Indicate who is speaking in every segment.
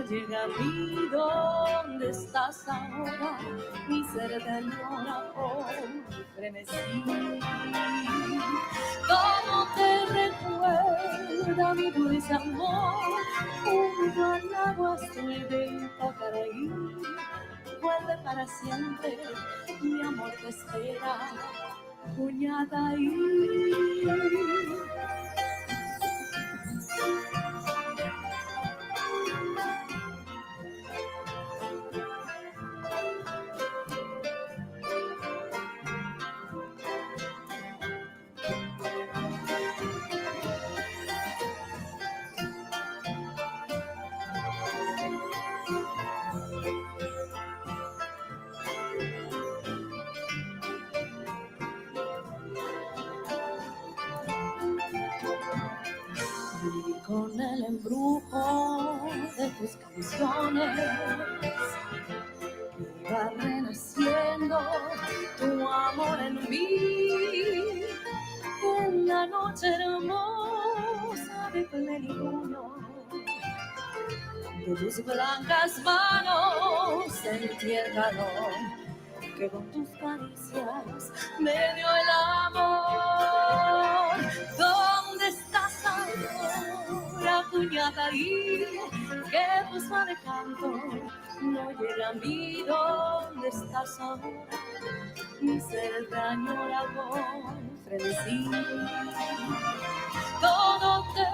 Speaker 1: llega a mí. ¿Dónde estás ahora? Mi ser te añora por frenesí. Todo te recuerda mi dulce amor, junto al agua azul de Pacaraí. Vuelve para siempre, mi amor te espera, Cuñataí. Con el embrujo de tus canciones iba renaciendo tu amor en mí. En la noche hermosa de plenitud de tus blancas manos sentí el calor que con tus caricias me dio el amor. ¿Dónde estás ahora, Cuñataí? Que tu suave canto no llega a mí. ¿Dónde estás ahora? Mi ser te añora con frenesí. Todo te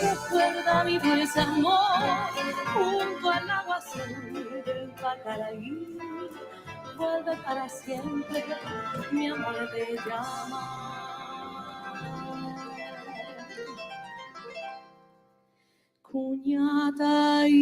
Speaker 1: recuerda mi dulce amor, junto al agua azul del Pacaraí. Vuelve para siempre, mi amor te llama. Cuñataí.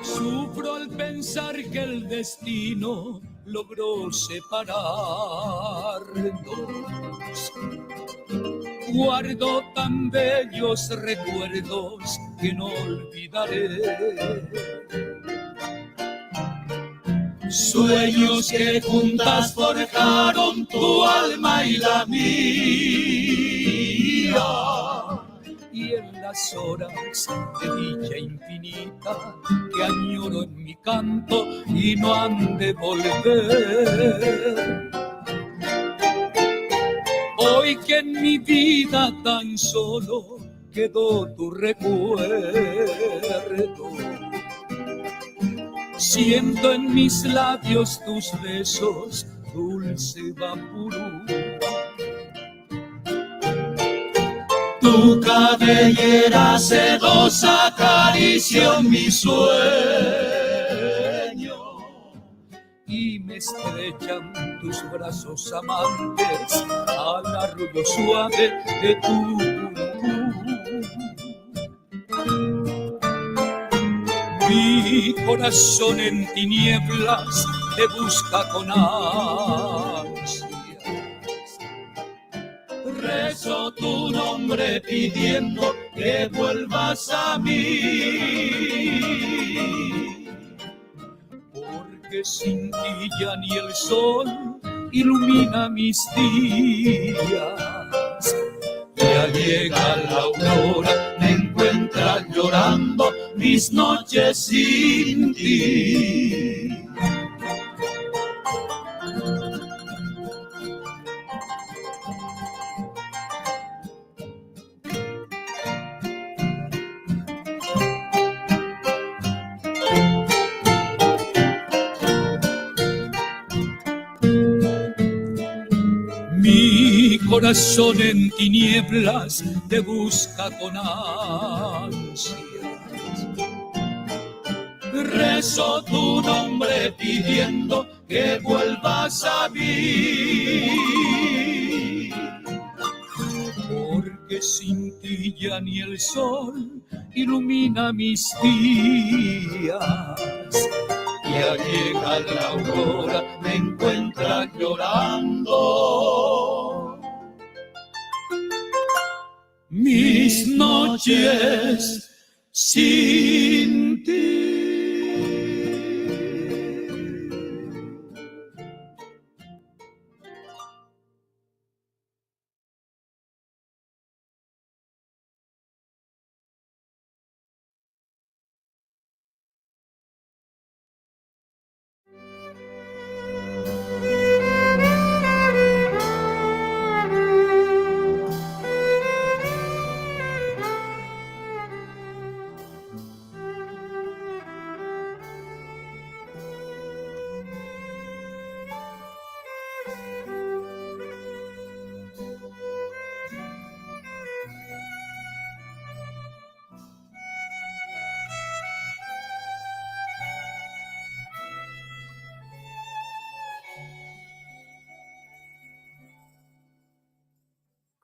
Speaker 2: Sufro al pensar que el destino logró separarnos. Guardo tan bellos recuerdos que no olvidaré. Sueños que juntas forjaron tu alma y la mía. Y en las horas de dicha infinita que añoro en mi canto y no han de volver. Hoy que en mi vida tan solo quedó tu recuerdo, siento en mis labios tus besos, dulce vaporú. Tu cabellera sedosa acarició mi sueño y me estrechan tus brazos amantes al arrullo suave de tu mi corazón en tinieblas te busca con ansias. Rezo tu nombre pidiendo que vuelvas a mí, porque sin ti ya ni el sol ilumina mis días. Ya llega la aurora, me encuentras llorando mis noches sin ti. corazón en tinieblas te busca con ansias. Rezo tu nombre pidiendo que vuelvas a mí, porque sin ti ya ni el sol ilumina mis días. Ya llega la aurora, me encuentra llorando. Mis noches sin ti.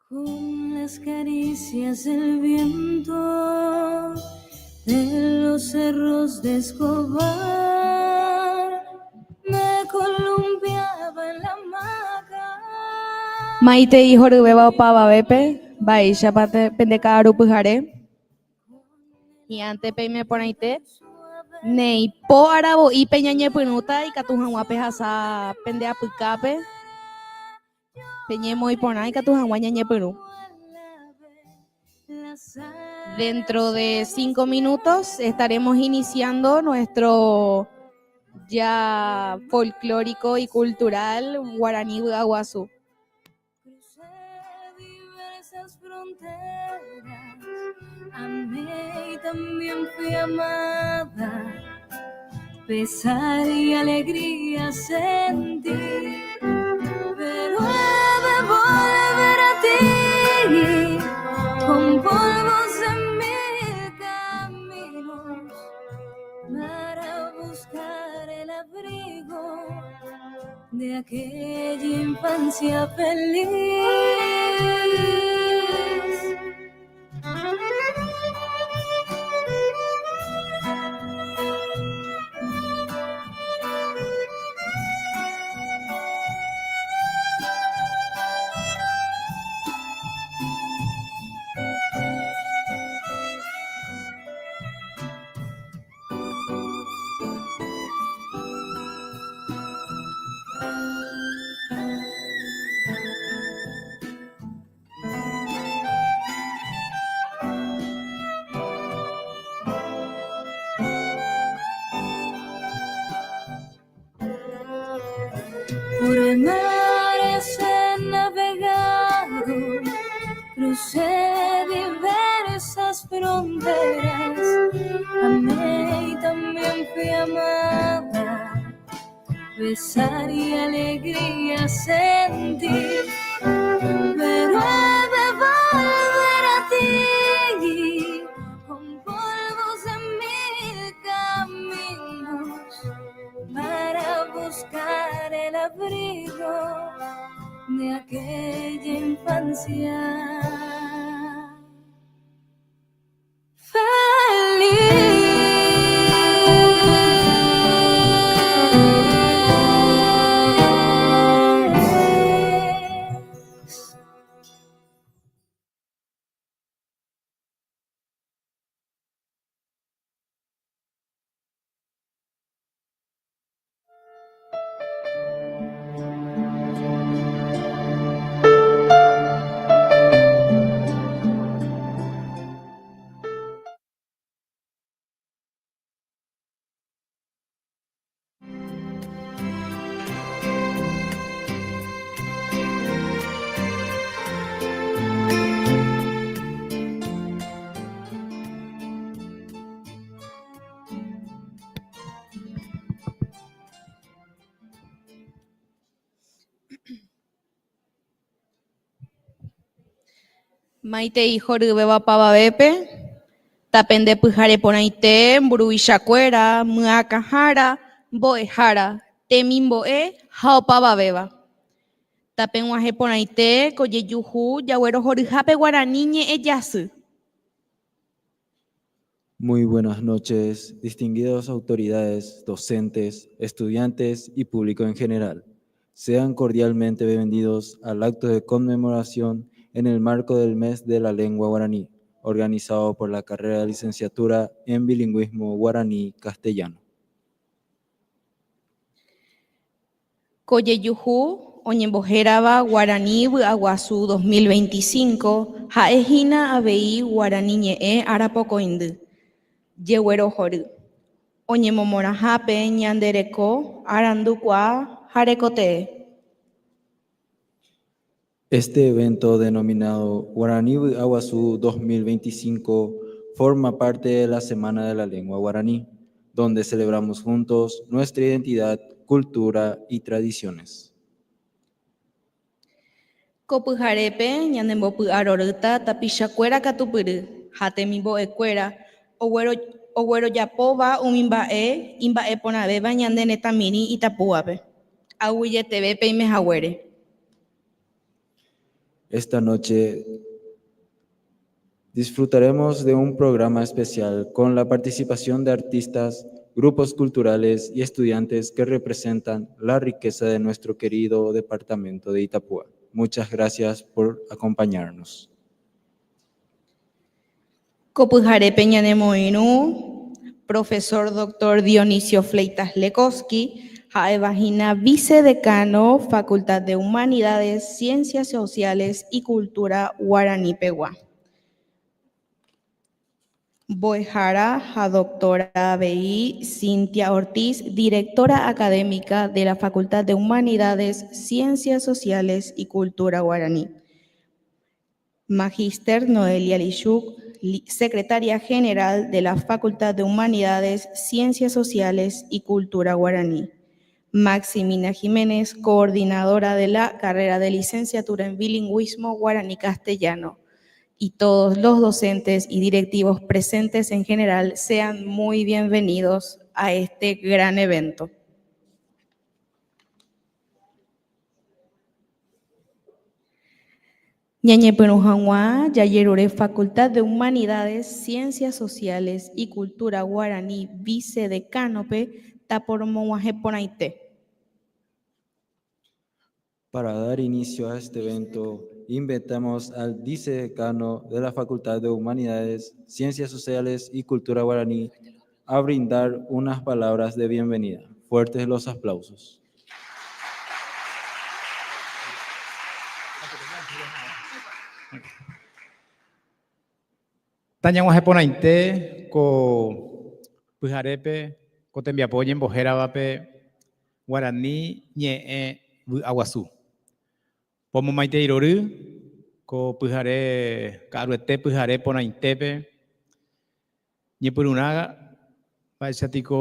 Speaker 1: Con las caricias del viento de los cerros de Escobar, me columpiaba en la hamaca.
Speaker 3: Maite hijo de beba pava bepe, baisha pate pendekaru pujare. Y ante peime ponaite, nei po arabo y peñañe pinuta y catujanwa pejasa pendea pucape. Peñemo y ponai catujanwa ñañe pinu. Dentro de 5 minutos estaremos iniciando nuestro ya folclórico y cultural guaraní Aguazú.
Speaker 1: Crucé diversas fronteras, amé y también fui amada, pesar y alegría sentí, pero he de volver a ti, con polvos en mil caminos, para buscar el abrigo de aquella infancia feliz. Por mares he navegado, crucé diversas fronteras, amé y también fui amada, besar y alegría sentir, pero he de volver a ti, con polvos en mil caminos, para buscar el abrigo de aquella infancia feliz.
Speaker 3: Maitei horyvéva pavavépe, tapende pyhare porãite, mburuvichakuéra, myakãhára, mbo'ehára, temimbo'e ha opavavéva. Tapeg̃uahẽ porãite ko jejuhu jaguerohoryhápe Guarani ñe'ẽ jasy.
Speaker 4: Muy buenas noches, distinguidas autoridades, docentes, estudiantes y público en general. Sean cordialmente bienvenidos al acto de conmemoración en el marco del Mes de la Lengua Guaraní, organizado por la carrera de licenciatura en bilingüismo guaraní-castellano.
Speaker 3: Ko jejuhu oñembohérava Guarani Vy'aguasu 2025 ha'ehína avei Guarani ñe'ẽ Arapokoindy. Jeguerohory. Oñemomorahápe ñandereko arandukuaa ha rekotee.
Speaker 4: Este evento denominado Guaraní Vy'aguasu 2025 forma parte de la Semana de la Lengua Guaraní, donde celebramos juntos nuestra identidad, cultura y tradiciones.
Speaker 3: Ko pyharépe ñanembopy'arorýta tapichakuéra katupyry ha temimbo'ekuéra oguerojapóva umi mba'e imba'eporãvéva ñane retãmíri Itapúvape. Aguyjeteve peimehaguére.
Speaker 4: Esta noche disfrutaremos de un programa especial con la participación de artistas, grupos culturales y estudiantes que representan la riqueza de nuestro querido departamento de Itapúa. Muchas gracias por acompañarnos.
Speaker 3: Ko pyharépe ñanemoirũ profesor doctor Dionisio Fleitas Lekoski ha'evahína vicedecano Facultad de Humanidades, Ciencias Sociales y Cultura Guaranipegua. Mbo'ehára ha doctora avei Cintia Ortiz, directora académica de la Facultad de Humanidades, Ciencias Sociales y Cultura Guaraní. Magíster Noelia Lishuk, secretaria general de la Facultad de Humanidades, Ciencias Sociales y Cultura Guaraní. Maximina Jiménez, coordinadora de la carrera de licenciatura en bilingüismo guaraní-castellano. Y todos los docentes y directivos presentes en general sean muy bienvenidos a este gran evento. Ñañepyrũ hag̃ua jajerure Facultad de Humanidades, Ciencias Sociales y Cultura Guaraní vicedecánope taporomog̃uahẽ porãite.
Speaker 4: Para dar inicio a este evento, invitamos al vicedecano de la Facultad de Humanidades, Ciencias Sociales y Cultura Guaraní a brindar unas palabras de bienvenida. Fuertes los aplausos.
Speaker 5: Tañaguaje porãite ko pyharépe ko tembiapo ñembohérape Guarani ñe'ẽ Vy'aguasu. Pomomaite irory ko pyhare ka'aruete pyhare porãitépe ñepyrũrã vaichatiko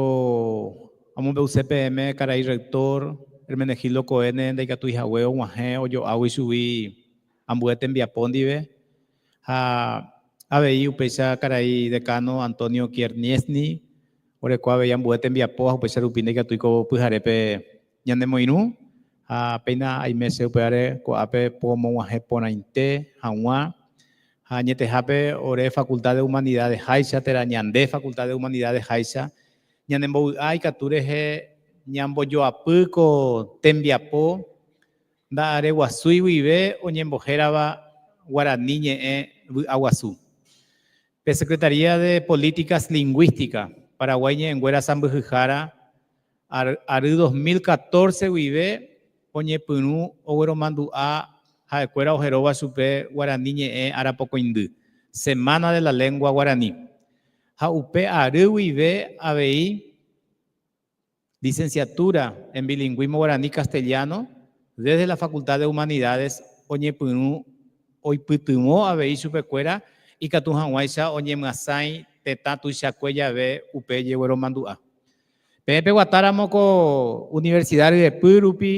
Speaker 5: amombe'use PM karai rector Hermenegildo Cohen ndaikatuihague og̃uahẽ ojo'águi chugui ambue tembiapo ndive ha avei upéicha karai decano Antonio Kierniesni orekua avei ambue tembiapo ha upéicha rupi ndaikatuiko pyharépe ñanemoirũ ha péina aimese upévare ko'ápe pomog̃uahẽ porãite hag̃ua ha ñetehápe ore Facultad de Humanidades háicha térã ñande Facultad de Humanidades háicha ñanembovy'a ikatu rehe ñambojoapy ko tembiapo nda'are guasúi guive oñembohérava Guarani ñe'ẽ Vy'aguasu. Secretaría de Políticas Lingüísticas Paraguay ñe'ẽnguéra Sãmbyhyhára ary 2014 guive oñepyrũ ogueromandu'a ha'ekuéra oheróva chupe Guarani ñe'ẽ Arapokoindy, Semana de la Lengua Guaraní. Ha upe ary guive avei licenciatura en bilingüismo guaraní-castellano desde la Facultad de Humanidades oñepyrũ oipytymó avei chupekuéra ikatu hag̃uáicha oñemyasãi tetã tuichakue jave upe jegueromandu'a. Peguatáramo ko Universidad Rypy rupi,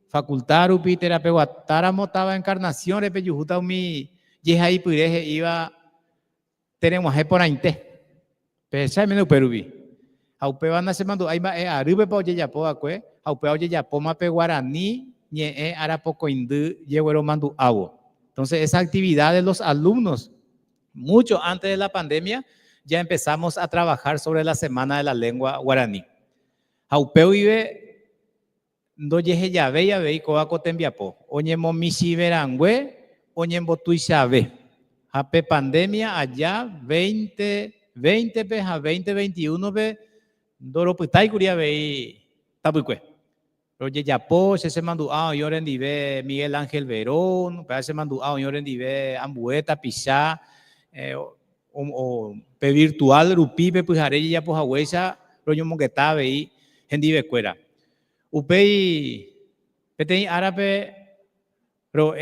Speaker 5: Facultad rupi, terapeguatáramo táva Encarnación repejuhúta umi ahí pureje iba tenemos por ainte pesa menos perubi aupe van a se mando ahí va arriba pa oye ya po acue aupe oye ya po mape guaraní ñe ara poco indu lleguero mandu agua. Entonces esa actividad de los alumnos mucho antes de la pandemia ya empezamos a trabajar sobre la semana de la lengua guaraní. Aupeu vive do yeje ya ve y coaco tembiapo oñemo mishi verangüe oñembo tuixave. Hape pandemia allá 2020 pe a 2021 pe doro putai curia ve tapuicue. Oye yapo se mandu a yoren dive Miguel Ángel Verón, se mandu a yoren dive Ambueta Pisá o pe virtual rupi pe pujare ya po haweisa roño mongueta ve en dive cuera. Upei petei árabe ro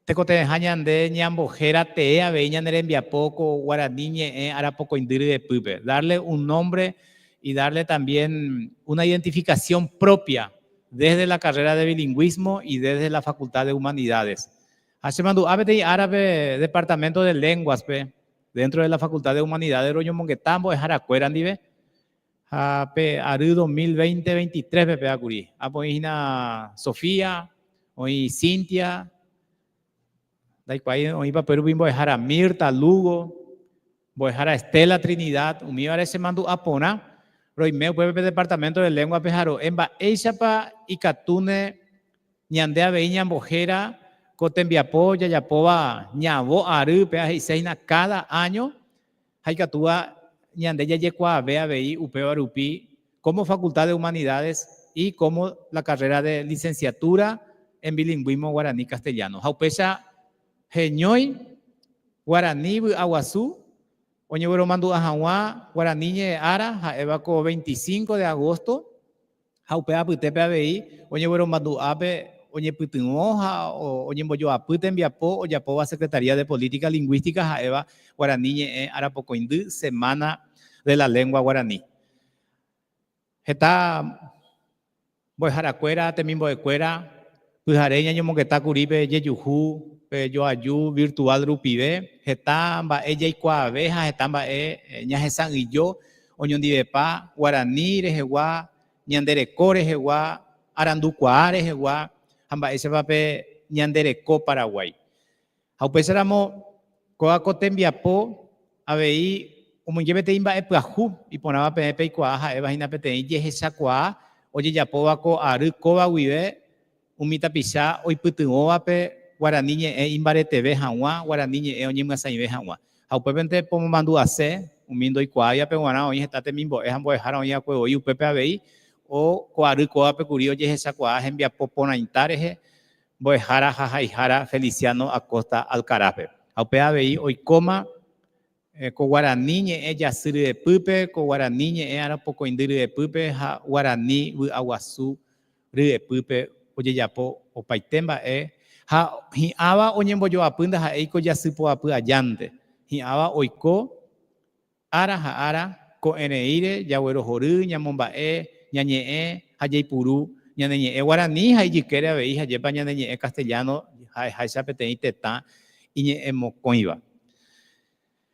Speaker 5: te cote hañan de ñambojera te aveña nerembia poco guaraní ara poco indiri de pupe, darle un nombre y darle también una identificación propia desde la carrera de bilingüismo y desde la Facultad de Humanidades. Hace mandu abetei árabe departamento de lenguas pe dentro de la Facultad de Humanidades roño monguetambo es aracueran dive pe aru 2020-23 pe acuri apoina Sofía hoy Cintia da igual hoy va Perú bimbo dejar a Mirta Lugo voy a dejar a Estela Trinidad umi parece mandu apona roy me puede departamento de lengua pejaro emba eisapa y catune ñandea veña mbojera cotembiapo yayapoba ñabo aru pe seina cada año hay catúa ñande ya yecua vea vei upeo rupi como Facultad de Humanidades y como la carrera de licenciatura en bilingüismo guaraní castellano. Haupesa Geñoy, Guaraní, Aguazú, Oñeboro Mandu Ajawa, Guaraní Ara, Jaebaco 25 de agosto, Jaupea Putepe ABI, Oñeboro Mandu Ape, Oñeputimoja, Oñemboyo Apute en Viapo, Oyapoba Secretaría de Política Lingüística, Jaeva, Guaraní Arapocoindú, Semana de la Lengua Guaraní. Está Boijaracuera, Temimbo de Cuera, Pujareña, Ñomoqueta Curibe, Yeyujú, yo ayu virtual rupibe hetamba ella y abeja hetamba ñajesan y yo oñondivepa guaraní rejegua ñandereco rejegua aranducua rejegua hamba ese pape ñandereco Paraguay haupeséramo coaco tembiapo abei omonjevete imba epyaju y ponaba pepe y coaja evajina peteí yejesa coa oye yapovaco ary cova guive umita pisá oipytyvõvape Guaraní imbareteve hawa Guaraní oñemyasãive hawa haupépente pomomandu ase umindo ikuaavia pe guarã oĩ heta temimbo'e ha mbo'ehára oĩ akue oĩ upépe avei o ko'ary kóvape kuri ojehechakuaa hembiapo porãita rehe mbo'ehára ha haihára Feliciano Acosta Alcarazpe haupe avei oikóma ko Guaraní ñe'ẽ jasy ryepýpe ko Guaraní ñe'ẽ arapokoindy ryepýpe ha Guaraní vy'aguasu ryepýpe ojejapo opaite mba'e ha hi'áva oñembojoapýnte ha'éiko jasypoapy ajánte hi'áva oiko ára ha ára ko'ẽreíre jaguerohory ñamomba'e ñañe'ẽ ha jaipuru ñaneñe'ẽ Guaraní ha ijykére avei ha jépa ñaneñe'ẽ castellano ha'eháicha peteĩ tetã iñe'ẽmokõiva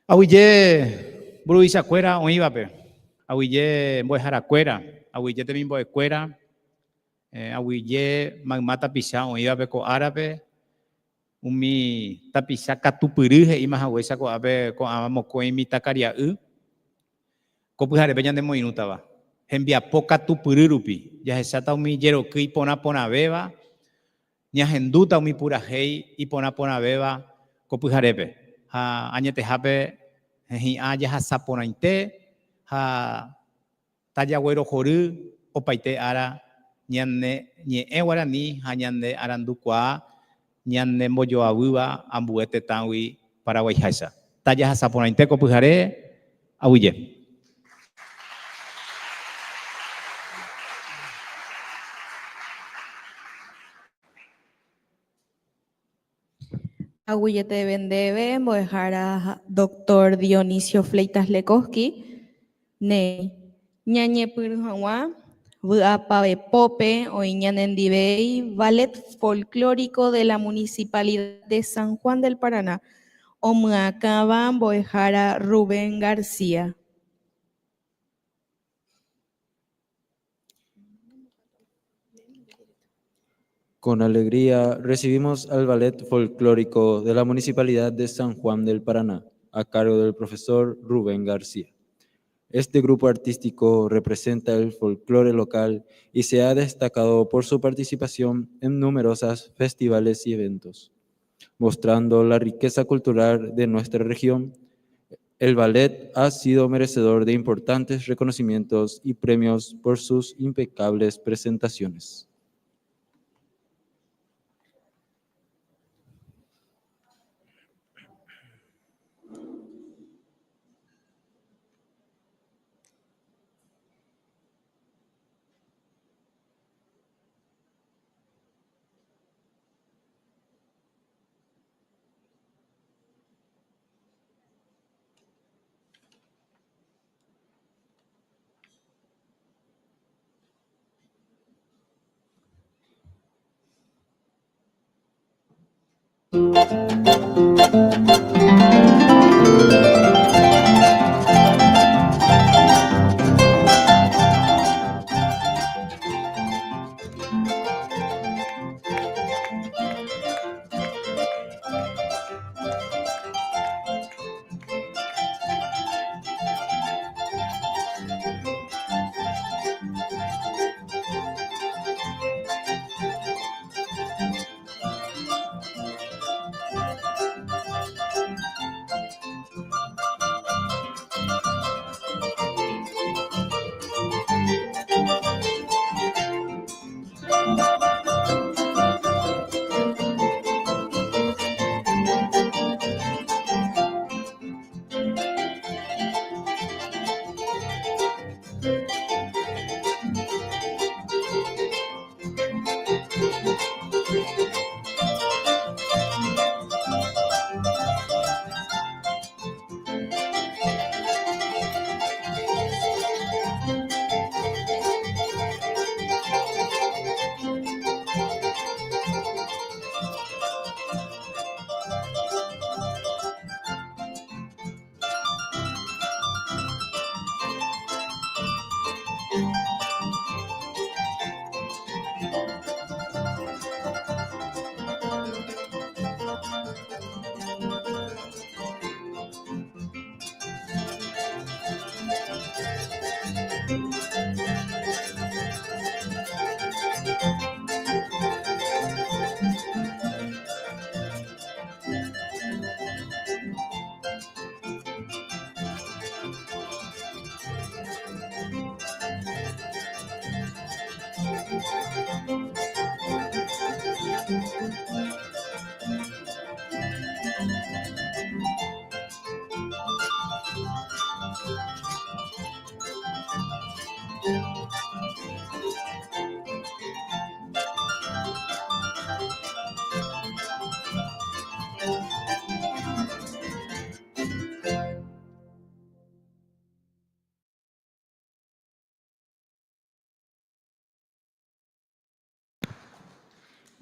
Speaker 5: aguyje mburuvichakuéra oĩvape aguyje mbo'eharakuéra aguyje temimbo'ekuéra aguyje mayma tapicha oĩvape ko árape umi tapicha katupyry he'íma haguéicha ko'ápe ko'ãva mokõi mitãkaria'y ko pyharépe ñanemoirũtava hembiapo katupyry rupi jahecháta umi jeroky iporãporãvéva ñahendúta umi purahéi iporãporãvéva ko pyharépe ha añetehápe hi'ã jahasaporãite ha tajaguerohory opaite ára ñane ñe'ẽ Guaraní ha ñane arandukuaa ñane mbojoavýva ambue tetãgui Paraguayháicha tajahasaporãite ko pyhare aguyje.
Speaker 3: Aguyete vendebe mbo'ehára doctor Dionisio Fleitas Lekoski ne ñañepyrũ hag̃ua Vy'apave Pope, Oiñanendivei, Ballet Folclórico de la Municipalidad de San Juan del Paraná, Omyakãva Mbo'ehára Rubén García.
Speaker 4: Con alegría recibimos al Ballet Folclórico de la Municipalidad de San Juan del Paraná, a cargo del profesor Rubén García. Este grupo artístico representa el folclore local y se ha destacado por su participación en numerosos festivales y eventos. Mostrando la riqueza cultural de nuestra región, el ballet ha sido merecedor de importantes reconocimientos y premios por sus impecables presentaciones.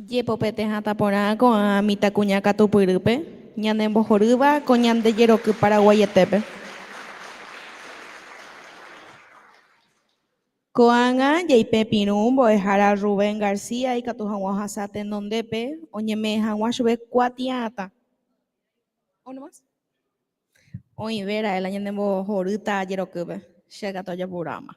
Speaker 3: Jepopete hataporã ko'ã mitãkuña katupyrýpe, ñanembohorýva ko ñande jeroky Paraguayetépe. Ko'ág̃a jaipepirũ Mbo'ehára Rubén García ikatu hag̃ua ohasa tenondépe oñeme'ẽ hag̃ua chupe kuatia'atã. Oĩvéra'e ñanembohorýta jerokýpe. Che katu ajapuráma.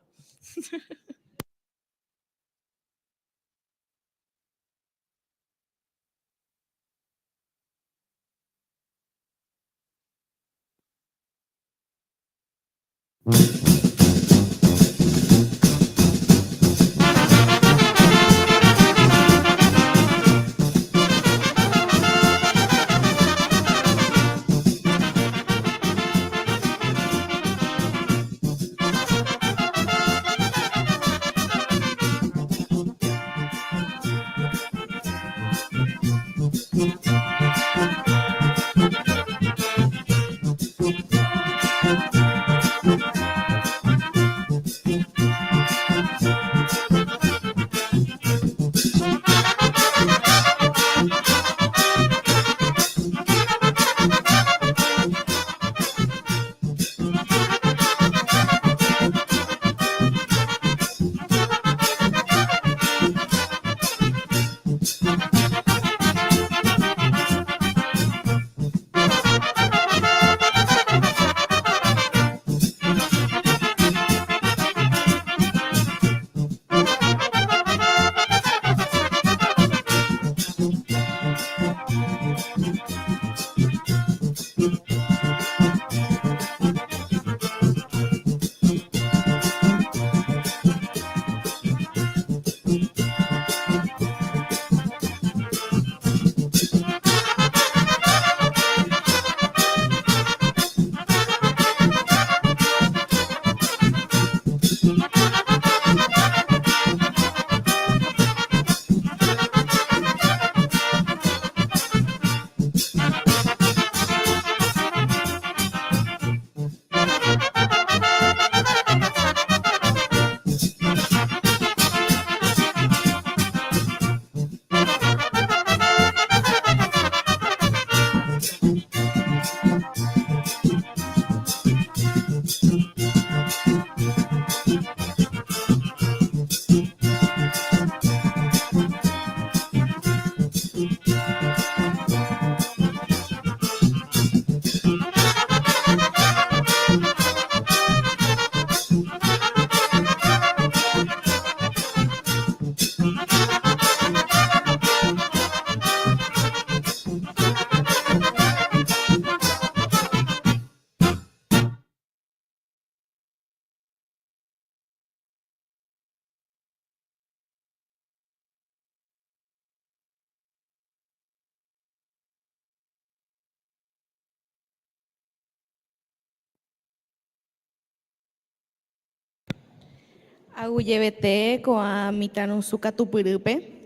Speaker 3: Aguyebete koa mitanusuka tupyrype.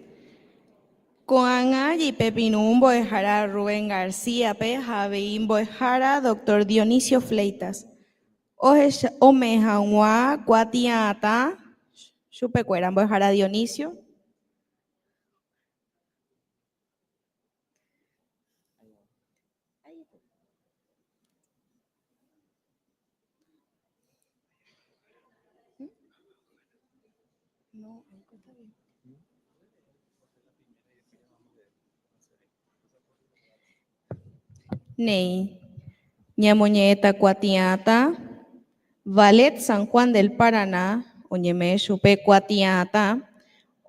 Speaker 3: Koanga Pepinú mbo'ehára Rubén Garcíape havei mbo'ehára Dr. Dionisio Fleitas. Ome hag̃ua kuatia'atã chupekuéra mbo'ehára Dionisio. Nei, ñamoñe'ẽta kuatia'atã, Ballet San Juan del Paraná, oñemee chupe kuatia'atã,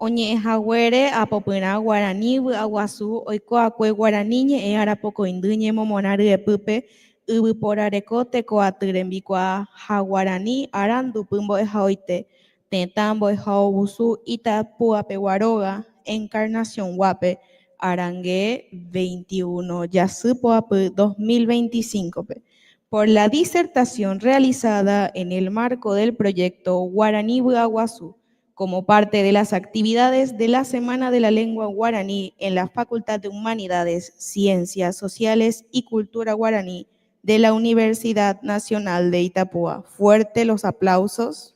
Speaker 3: oñe'ẽhaguére apopyrã Guarani vy'aguasu oikuaakue Guarani ñe'ẽ arapokõindy ñemomorã ryepýpe yvyporareko tekoaty rembikuaa ha Guarani arandupy mbo'ehaóinte tetã mbo'ehaovusu Itapuapeguaróga, Encarnación guape, arangue 21 Jasýpoapy 2025. Por la disertación realizada en el marco del proyecto Guaraní Vy'aguasu, como parte de las actividades de la Semana de la Lengua Guaraní en la Facultad de Humanidades, Ciencias Sociales y Cultura Guaraní de la Universidad Nacional de Itapúa. Fuerte los aplausos.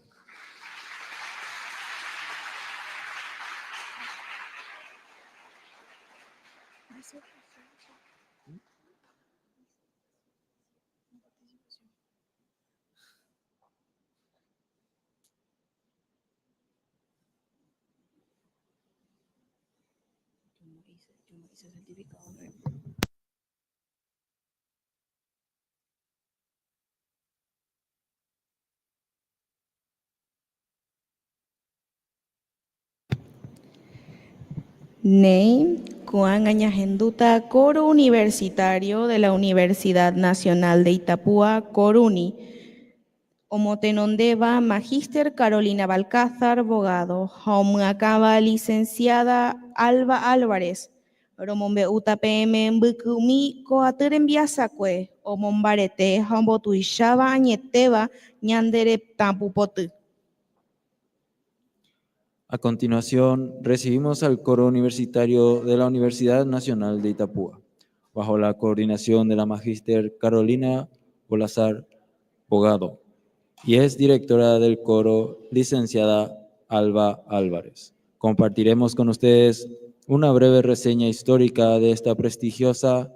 Speaker 3: Nei, Kuangañahenduta, Coro Universitario de la Universidad Nacional de Itapúa, Coruni. Omotenondeva, Magíster Carolina Balcázar, abogado. Homacaba, licenciada Alba Álvarez. Romombeuta PM Mbykumi, Coatyrembiasakue. Omombarete, Hombotuichava, Añeteva, Ñandereptapupoty.
Speaker 4: A continuación, recibimos al Coro Universitario de la Universidad Nacional de Itapúa, bajo la coordinación de la Magíster Carolina Bolazar Bogado, y es directora del coro, licenciada Alba Álvarez. Compartiremos con ustedes una breve reseña histórica de esta prestigiosa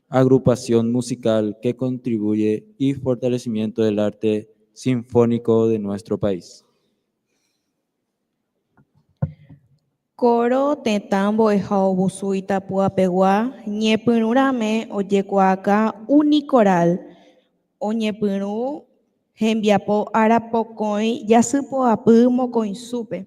Speaker 4: agrupación musical que contribuye y fortalecimiento del arte sinfónico de nuestro país.
Speaker 3: Coro tetambo ehaovusu Itapuapegua, ñepyrũrame ojekuaaka unicoral, oñepyrũ hembiapo arapokõi Jasýpoapy mokõisúpe.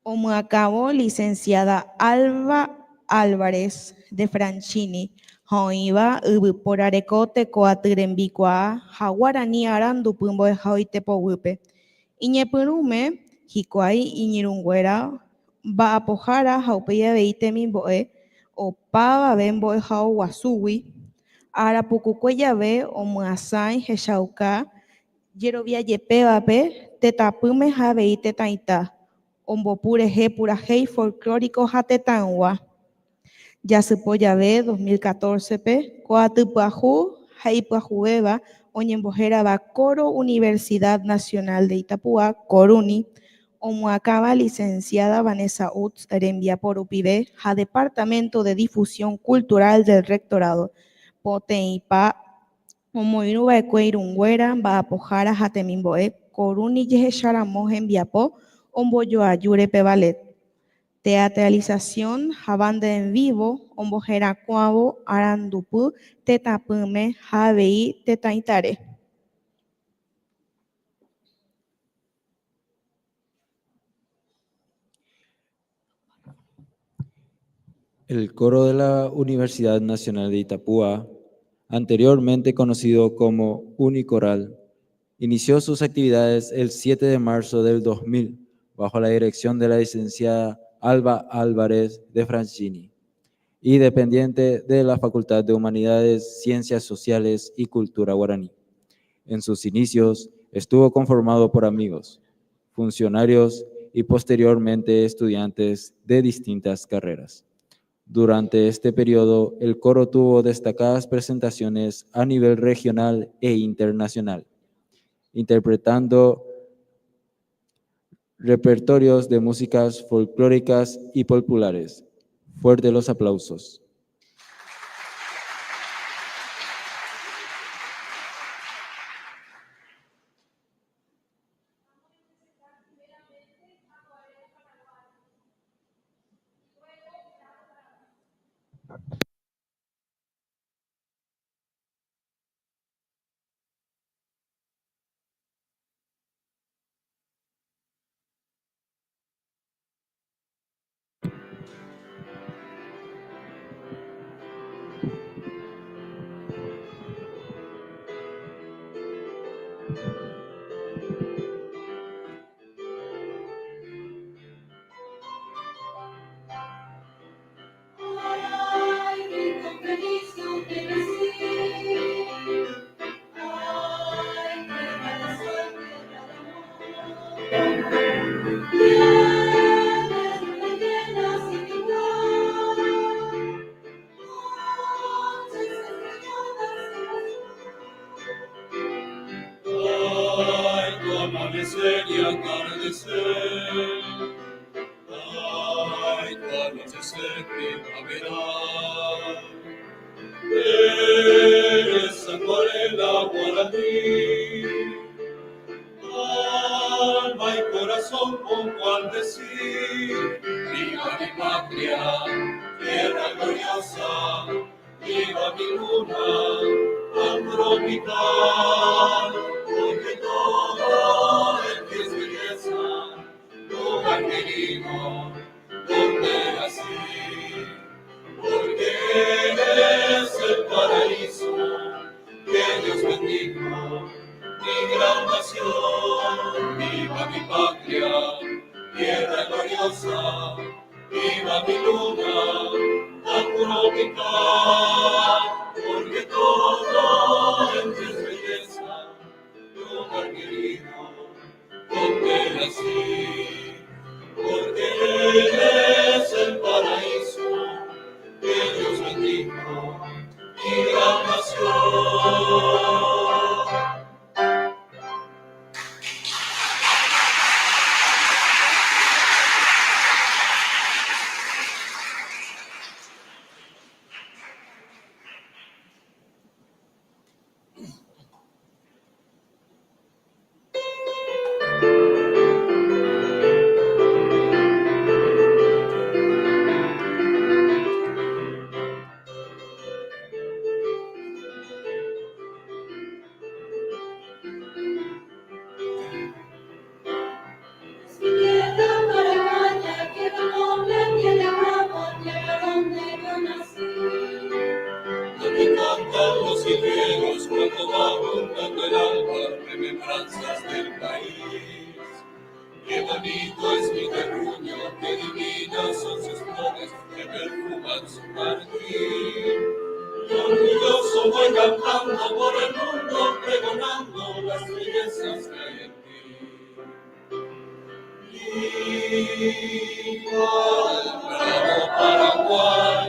Speaker 3: Omyakavo licenciada Alba Álvarez de Franchini, ho'íva yvyporareko tekoaty rembikuaa ha Guarani arandupy mbo'ehaoitépoguýpe. Iñepyrũme hikuái iñirũnguéra mba'apohára ha upéi avei temimbo'e opavave mbo'ehaoguasúgui, arapukukue jave omyasãi hechauka jeroviajepévape tetapýme ha avei tetãita, ombopurehe purahéi folclórico ha tetãygua. Jasypo jave 2014-pe koatypyahu ha ipyahuvéva oñembohérava Coro Universidad Nacional de Itapúa, Coruni, omyakava licenciada Vanessa Utz rembiaporupive ha Departamento de Difusión Cultural del Rectorado, poteĩpa omoirũva'ekue irũnguéra mba'apohára ha temimbo'e Coruni jehecharamo hembiapo ombojoajúrepe ballet, teatralización ha banda en vivo omboherakuãvo arandupy tetãpýme ha avei tetãitare.
Speaker 4: El coro de la Universidad Nacional de Itapúa, anteriormente conocido como Unicoral, inició sus actividades el 7 de marzo del 2000 bajo la dirección de la licenciada Alba Álvarez de Franchini y dependiente de la Facultad de Humanidades, Ciencias Sociales y Cultura Guaraní. En sus inicios estuvo conformado por amigos, funcionarios y posteriormente estudiantes de distintas carreras. Durante este periodo, el coro tuvo destacadas presentaciones a nivel regional e internacional, interpretando repertorios de músicas folclóricas y populares. Fuerte los aplausos.
Speaker 1: Ay, rico feliz yo te nací. Ay, tierra de sol, tierra de amor. Tienes leyendas sin igual. Noches estrelladas en azul.
Speaker 2: Ay, tu amanecer y atardecer. Ay, tu anochecer primaveral. Eres acuarela guaraní. Alma y corazón con cual decir: viva mi patria, tierra gloriosa, viva mi luna tropical, porque todo en ti es belleza, lugar querido, donde nací, porque eres el paraíso que Dios bendijo, mi gran nación. Viva mi patria, tierra gloriosa, viva mi luna tan tropical, porque todo en ti es belleza, lugar querido, donde nací, porque eres el paraíso que Dios bendijo, mi gran nación.
Speaker 1: Mi tierra paraguaya, tierra noble, tierra brava, tierra donde yo nací.
Speaker 2: Donde cantan los ciruelos cuando va juntando el alba, remembranzas del país. Qué bonito es mi terruño, qué divinas son sus flores que perfuman su jardín. Y orgulloso voy cantando por el mundo, pregonando las bellezas que hay en ti. Viva el bravo Paraguay,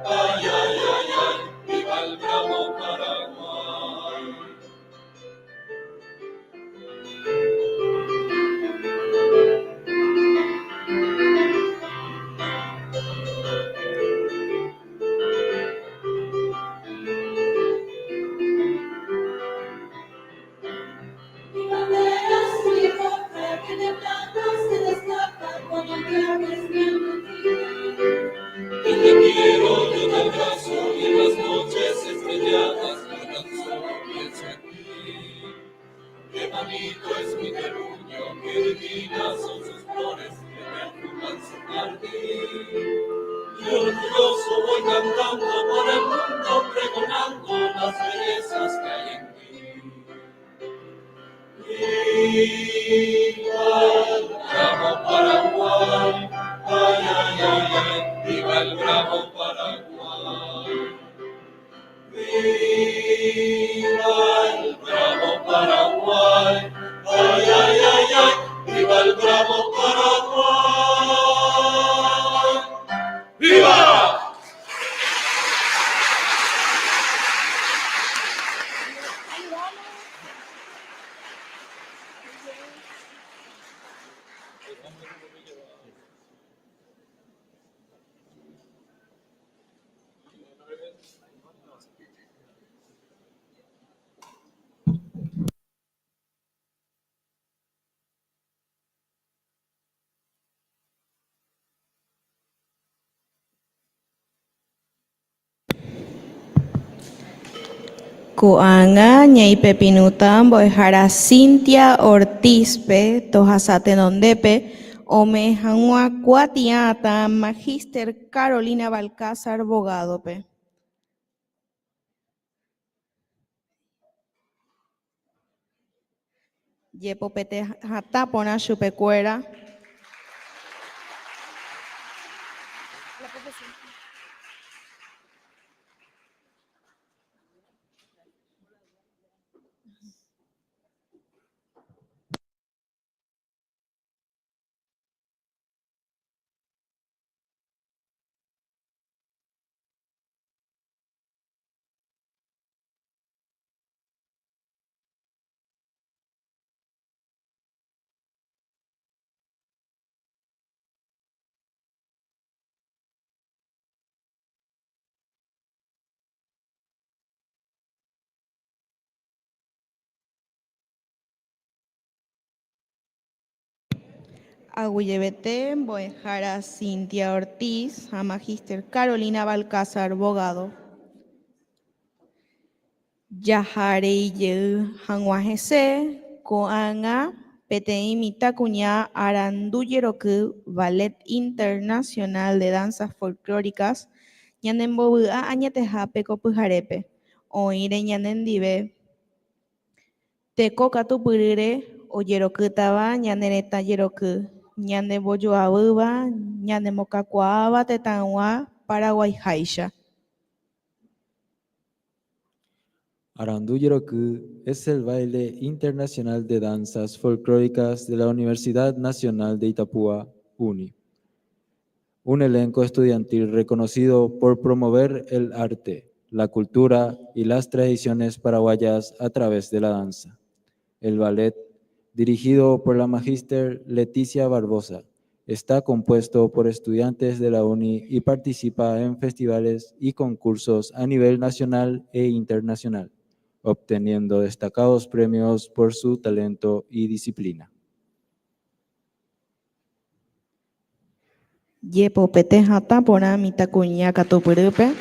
Speaker 2: ay, ay, ay, ay, viva el bravo Paraguay.
Speaker 1: Mi bandera es uniforme que de blanco se destaca cuando el viaje es bien difícil.
Speaker 2: Yo te quiero, yo te abrazo y en las noches estrelladas yo tan solo pienso en ti. Qué bonito es mi terruño, qué divinas son sus flores que perfuman su jardín. Y orgulloso voy cantando por el mundo, pregonando las bellezas que hay en ti. Viva el bravo Paraguay, ay, ay, ay, ay, viva el bravo Paraguay. Viva el bravo Paraguay, ay, ay, ay, ay, viva el bravo
Speaker 3: Koanga ñai pepinuta mbo'ehára Cintia Ortizpe tohasatenondepe ome hag̃ua kuatia'atã Magíster Carolina Balcázar Bogadope. Jepopete hatã porã chupekuéra. Aguyevete mbo'ehára Cintia Ortiz ha Magíster Carolina Balcázar Bogado. Jaháre ijey hag̃ua hese ko'ág̃a peteĩ mitãkuña arandu jeroky Ballet Internacional de Danzas Folclóricas ñanembovy'a añetehápe ko pyharépe oĩre ñanendive tekokatupyrýre ojerokýtava ñane retã jeroky ñanembojoavýva ñanemokakuaáva tetãygua paraguayháicha.
Speaker 4: Arandu Yeroky es el baile internacional de danzas folclóricas de la Universidad Nacional de Itapúa, UNI. Un elenco estudiantil reconocido por promover el arte, la cultura y las tradiciones paraguayas a través de la danza. El ballet, dirigido por la magíster Leticia Barbosa, está compuesto por estudiantes de la UNI y participa en festivales y concursos a nivel nacional e internacional, obteniendo destacados premios por su talento y disciplina.
Speaker 3: Jepopete hatã porã mitãkuña katupyrýpe.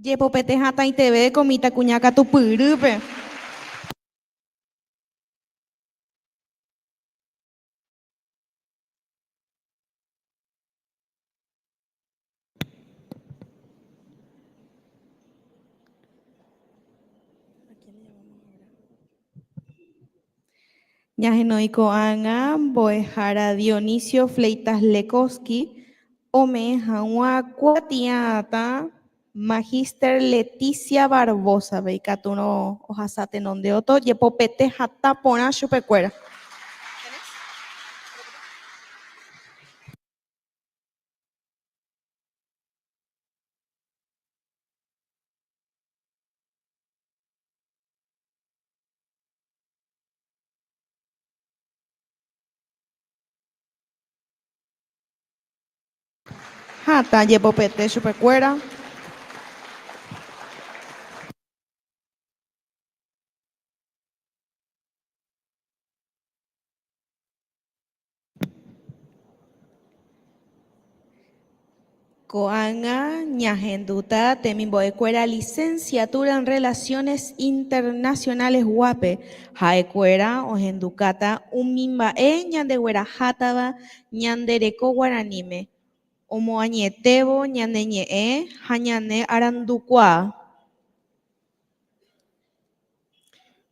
Speaker 3: Yepopete hata iteve de comita cuñaca tupyrýpe. Ñahenói ko'ág̃a mbo'ehára Dionisio Fleitas Lekowski ome hag̃ua kuatia'atã Magíster Leticia Barbosa ikatúrõ ohasa tenonde oto jepopete hata porã chupekuéra. Hata jepopete chupekuéra. Ko'ág̃a ñahendúta temimbo'ekuéra licenciatura en Relaciones Internacionales guape ha'ekuéra ohendukáta umi mba'e ñandeguerahátava ñandereko guaraníme omoañetévo ñane ñe'ẽ ha ñane arandukuaa.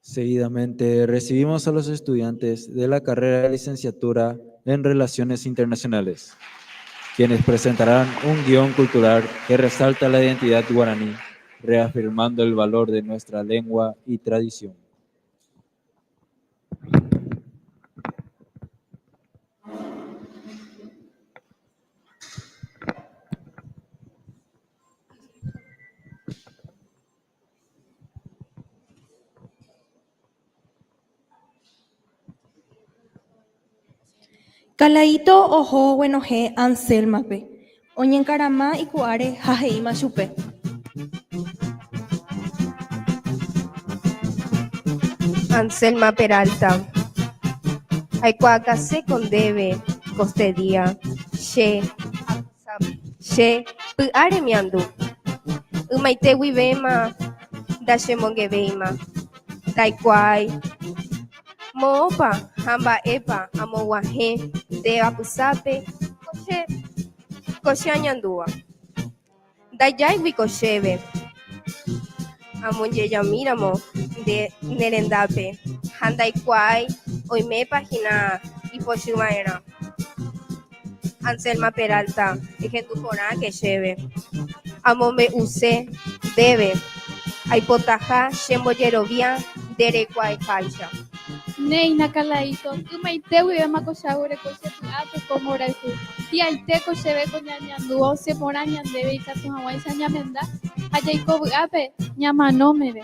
Speaker 4: Seguidamente recibimos a los estudiantes de la carrera de licenciatura en Relaciones Internacionales, quienes presentarán un guión cultural que resalta la identidad guaraní, reafirmando el valor de nuestra lengua y tradición.
Speaker 6: Kalaíto oho guenohẽ Anselmape oñekarama ikuáre ha he'íma chupe.
Speaker 7: Anselma Peralta. Aikuaakase kondéve costedía che py'áre miandu. Ymaite guivéma ndachemongevéima. Ndaikuaái. Moõpa ha mba'épa amog̃uahẽ nde apysápe ko che añandúva. Ndajáiguiko chéve amonjejamíramo nerendápe ha ndaikuaái oimépahína ipochyva'erã. Anselma Peralta ehenduporãke chéve amombe'use ndéve aipotaha chembojerovia nderekuaáicha.
Speaker 8: Neina Kalaíto, ymaite guivéma kochagureko chepy'ápe ko mborayhu. Hi'aitéko chéve ko ñañandúvo cheporã ñandéve ikatu hag̃uáicha ñamenda ha jaiko vy'ápe ñamanómeve.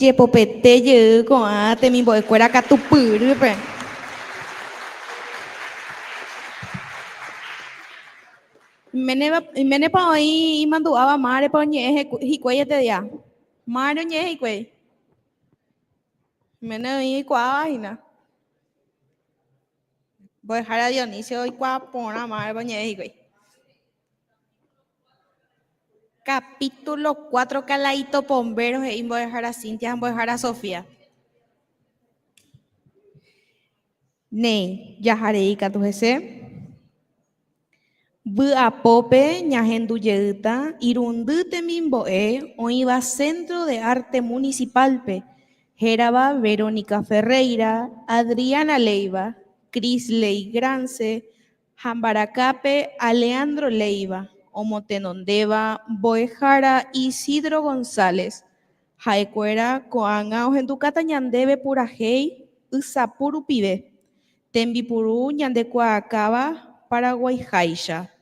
Speaker 3: Yepopete ye con a te mi boy cuera catupur pe. Mene pa ahí mandu aba mare pa nye hikwe te dia. Mare nye hikwe. Mene ahí kwa hina. Voy a dejar a Dionisio y kwa pona mare pa nye hikwe. Capítulo 4, Calaito Pomberos, y voy a dejar a Cintia, voy a dejar a Sofía. Ne, ya haré tu jese. Bu apope, ñajendu yeuta, irundute mimboe, o iba Centro de Arte Municipalpe, Geraba Verónica Ferreira, Adriana Leiva, Crisley Grance, Jambaracape, Aleandro Leiva, Omotenondeva, Boejara, Isidro González, Jaecuera, Coanga, Ojenducata Ñandebe Purajei, Usapuru Pibe, Tembipuru Ñandecuacaba, Paraguay Jaixa.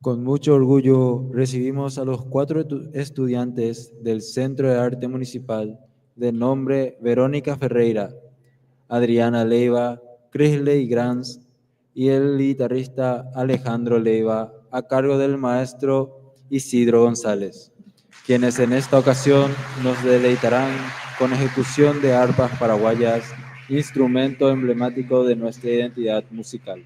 Speaker 4: Con mucho orgullo recibimos a los 4 estudiantes del Centro de Arte Municipal de nombre Verónica Ferreira, Adriana Leiva, Crisley Grans y el guitarrista Alejandro Leiva, a cargo del maestro Isidro González, quienes en esta ocasión nos deleitarán con ejecución de arpas paraguayas, instrumento emblemático de nuestra identidad musical.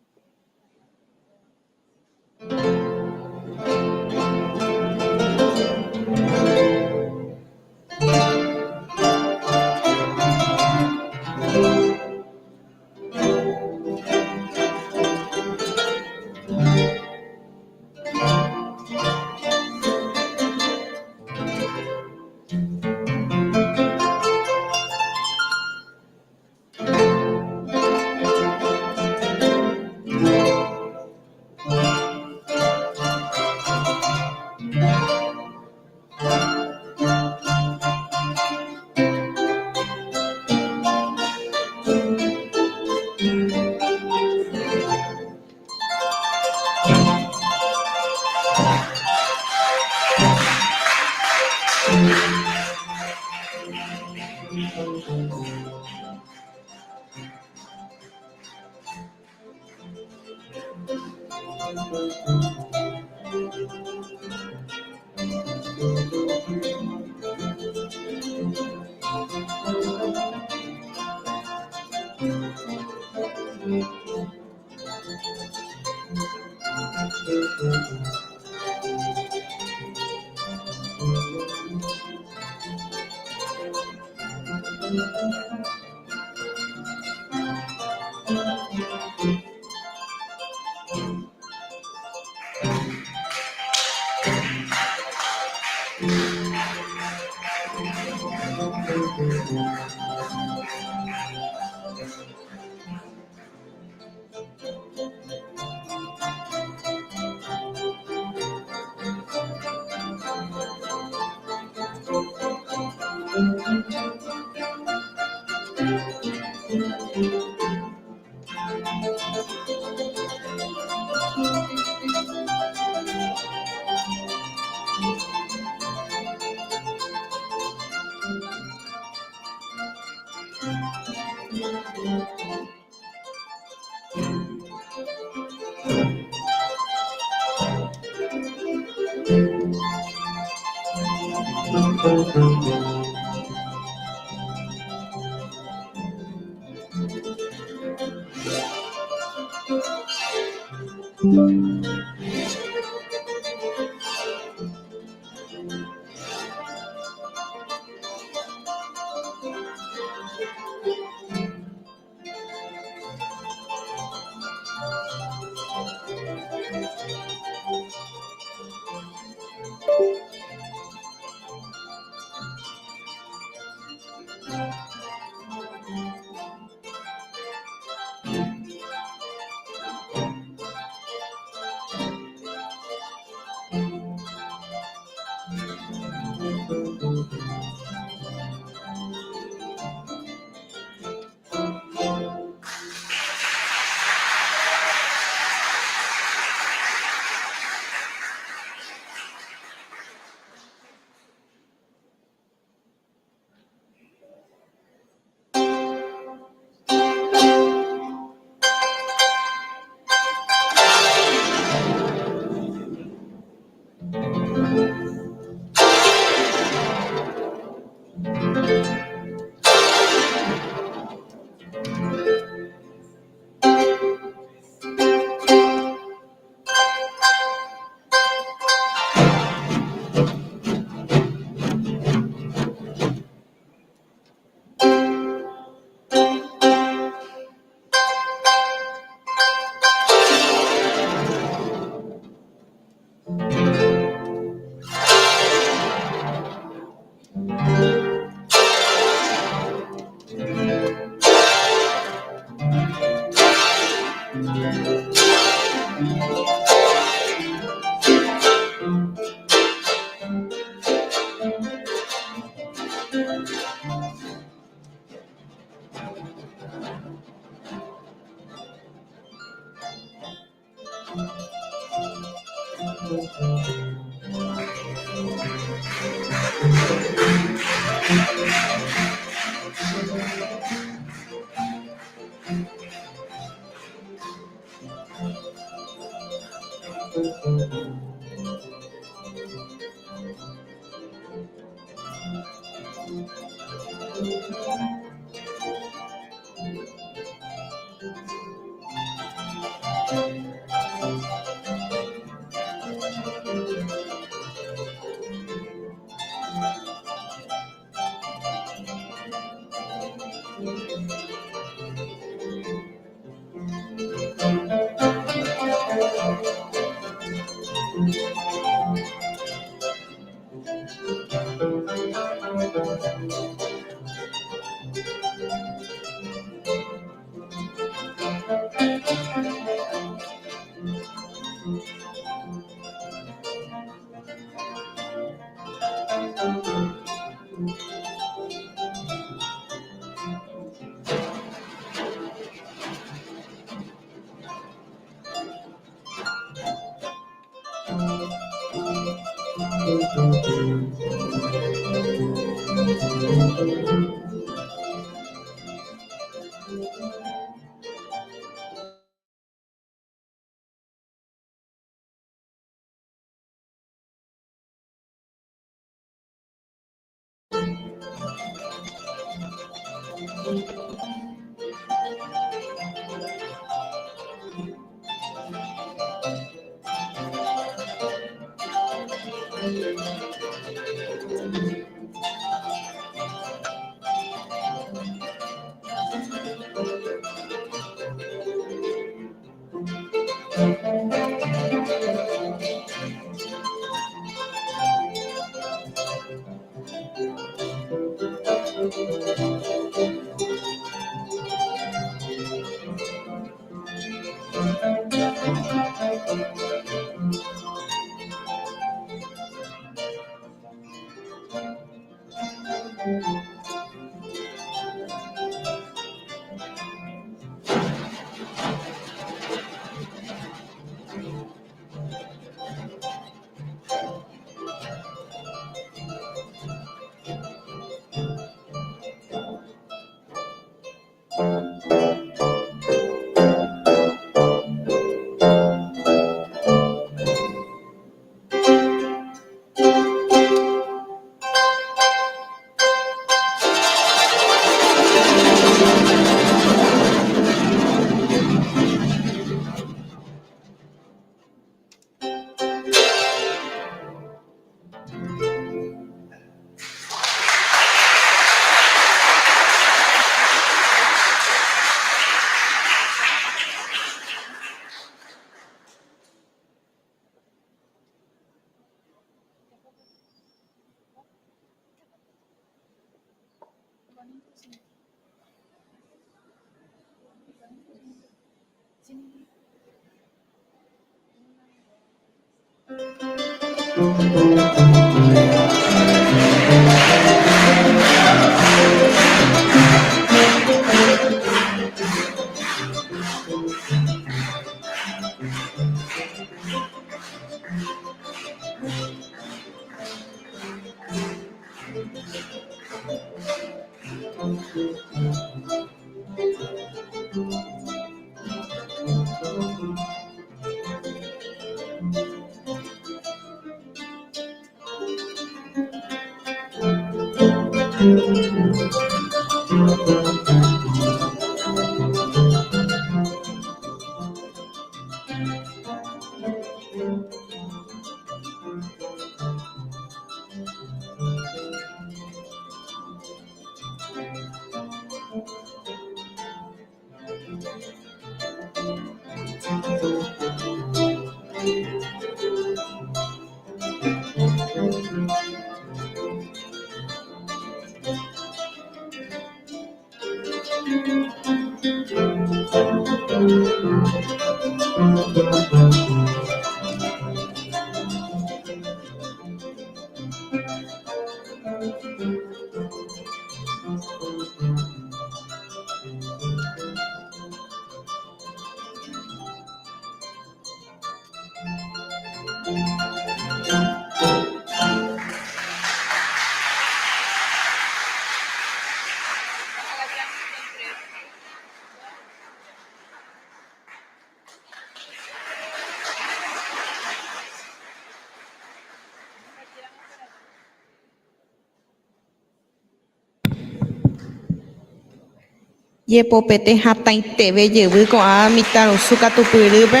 Speaker 3: Jepopete hatãiteve jevy ko'ã mitãrusu katupyrýpe.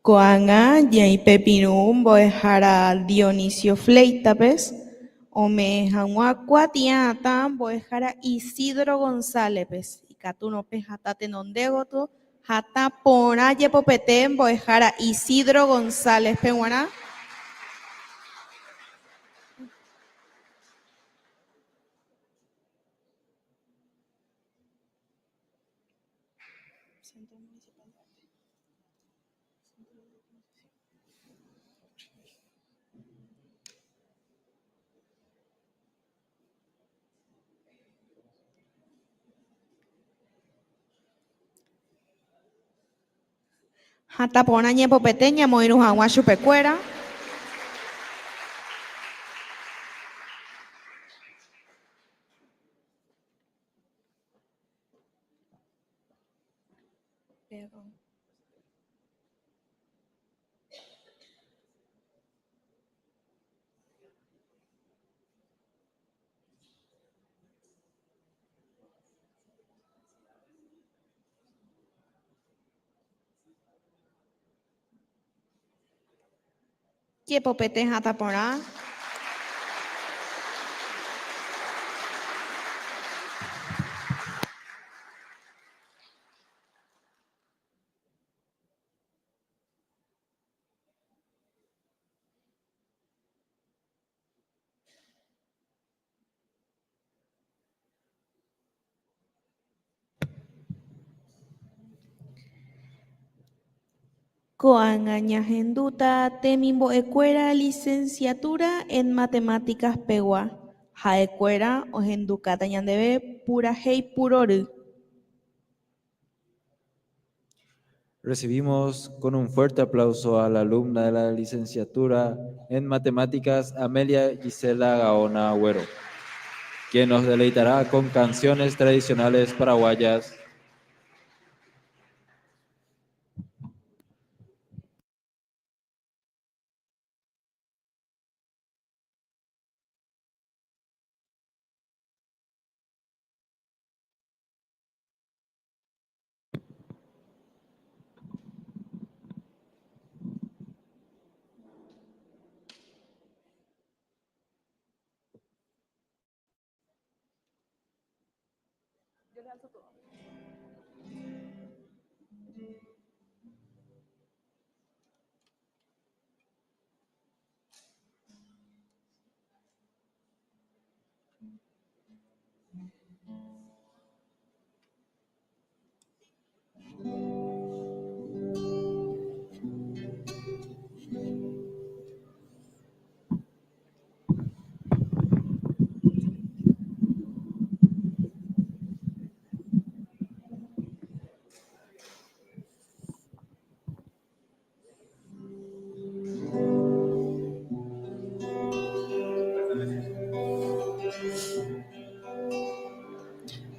Speaker 3: Ko'ág̃a ñaĩ pepirũ mbo'ehára Dionisio Fleitápez, ome hag̃ua kuatia'atã mbo'ehára Isidro Gonzálezpez, ikaturópe hatã tenondéguatu, hatã porã jepopete mbo'ehára Isidro Gonzálezpe g̃uarã. Hatã porã ñepopete ñamoirũ hag̃ua chupekuéra. Jepopete hatã porã. Ko'ág̃a ñahendúta temimbo'ekuéra licenciatura en matemáticas pegua. Ha'ekuéra ohendukáta ñandéve purahéi purory.
Speaker 4: Recibimos con un fuerte aplauso a la alumna de la licenciatura en matemáticas Amelia Gisela Gaona Agüero, quien nos deleitará con canciones tradicionales paraguayas.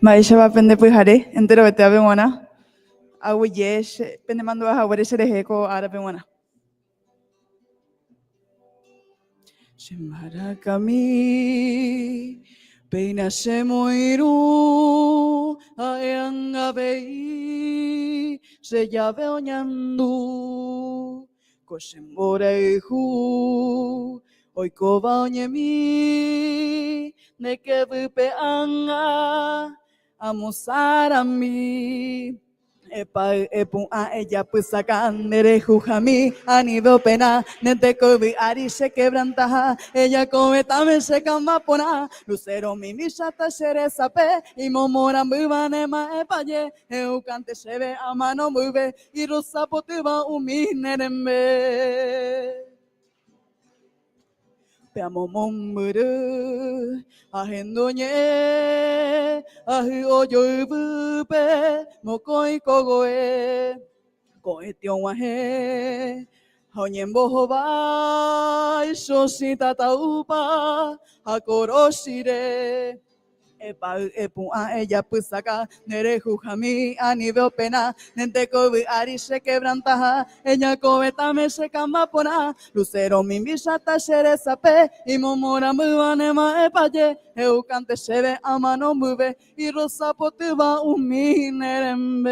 Speaker 9: Mba'éichapa pendepyhare enterovete ape g̃uarã aguyje pendemandu'ahaguére cherehe ko árape g̃uarã. Chembarakaami peina chemoirũ ha'eãngavei chejave oñandu ko chemborayhu oikóva oñemi ndekevýpe ág̃a amosarami Epa epu a ella pues sacan nere jujami anido pena nente kobi ari se quebrantaja ella come tame se cama pona lucero mimi chata sere sape y momora mbane ma epaye eu cante se ve a mano mueve y rosa poteba umi nerembe Peamo momburu, ahendonye, ahi oyo bupe, mokoi kogoe, koe tionwahe, honyembo hoba, shosita taupa, hakoroshire. Epa epu a ella pusaka nere jujami a nivel pena nente kobi ari se quebrantaja ella koetame se camapona lucero mi misata sere sape y momora muanema epaye eu cante sebe a mano muve y rosa potuba un minerembe.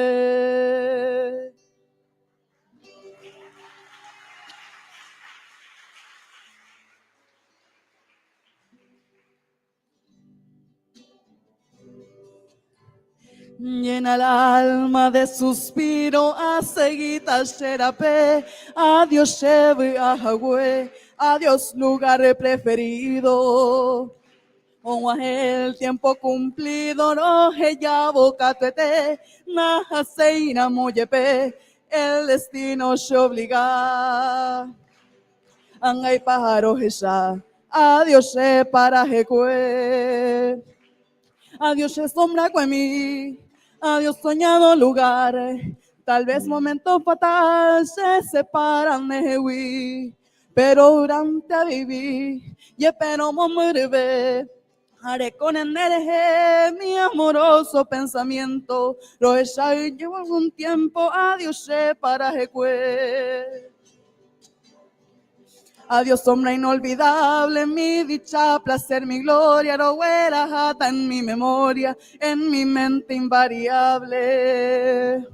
Speaker 9: Llena el alma de suspiro a seguita serape, adiós Shebe a Hagüe, adiós lugar preferido. O el tiempo cumplido no ya boca tuete, na seina moyepe, el destino se obliga. Angay pájaro esa, adiós para Hecue. Adiós sombra con mí, adiós soñado lugar, tal vez momento fatal se separan de mí, pero durante a vivir y espero morirme. Haré con energía mi amoroso pensamiento, lo he llevo algún tiempo, adiós para Jecue. Adiós, sombra inolvidable, mi dicha, placer, mi gloria, roguera jata en mi memoria, en mi mente invariable.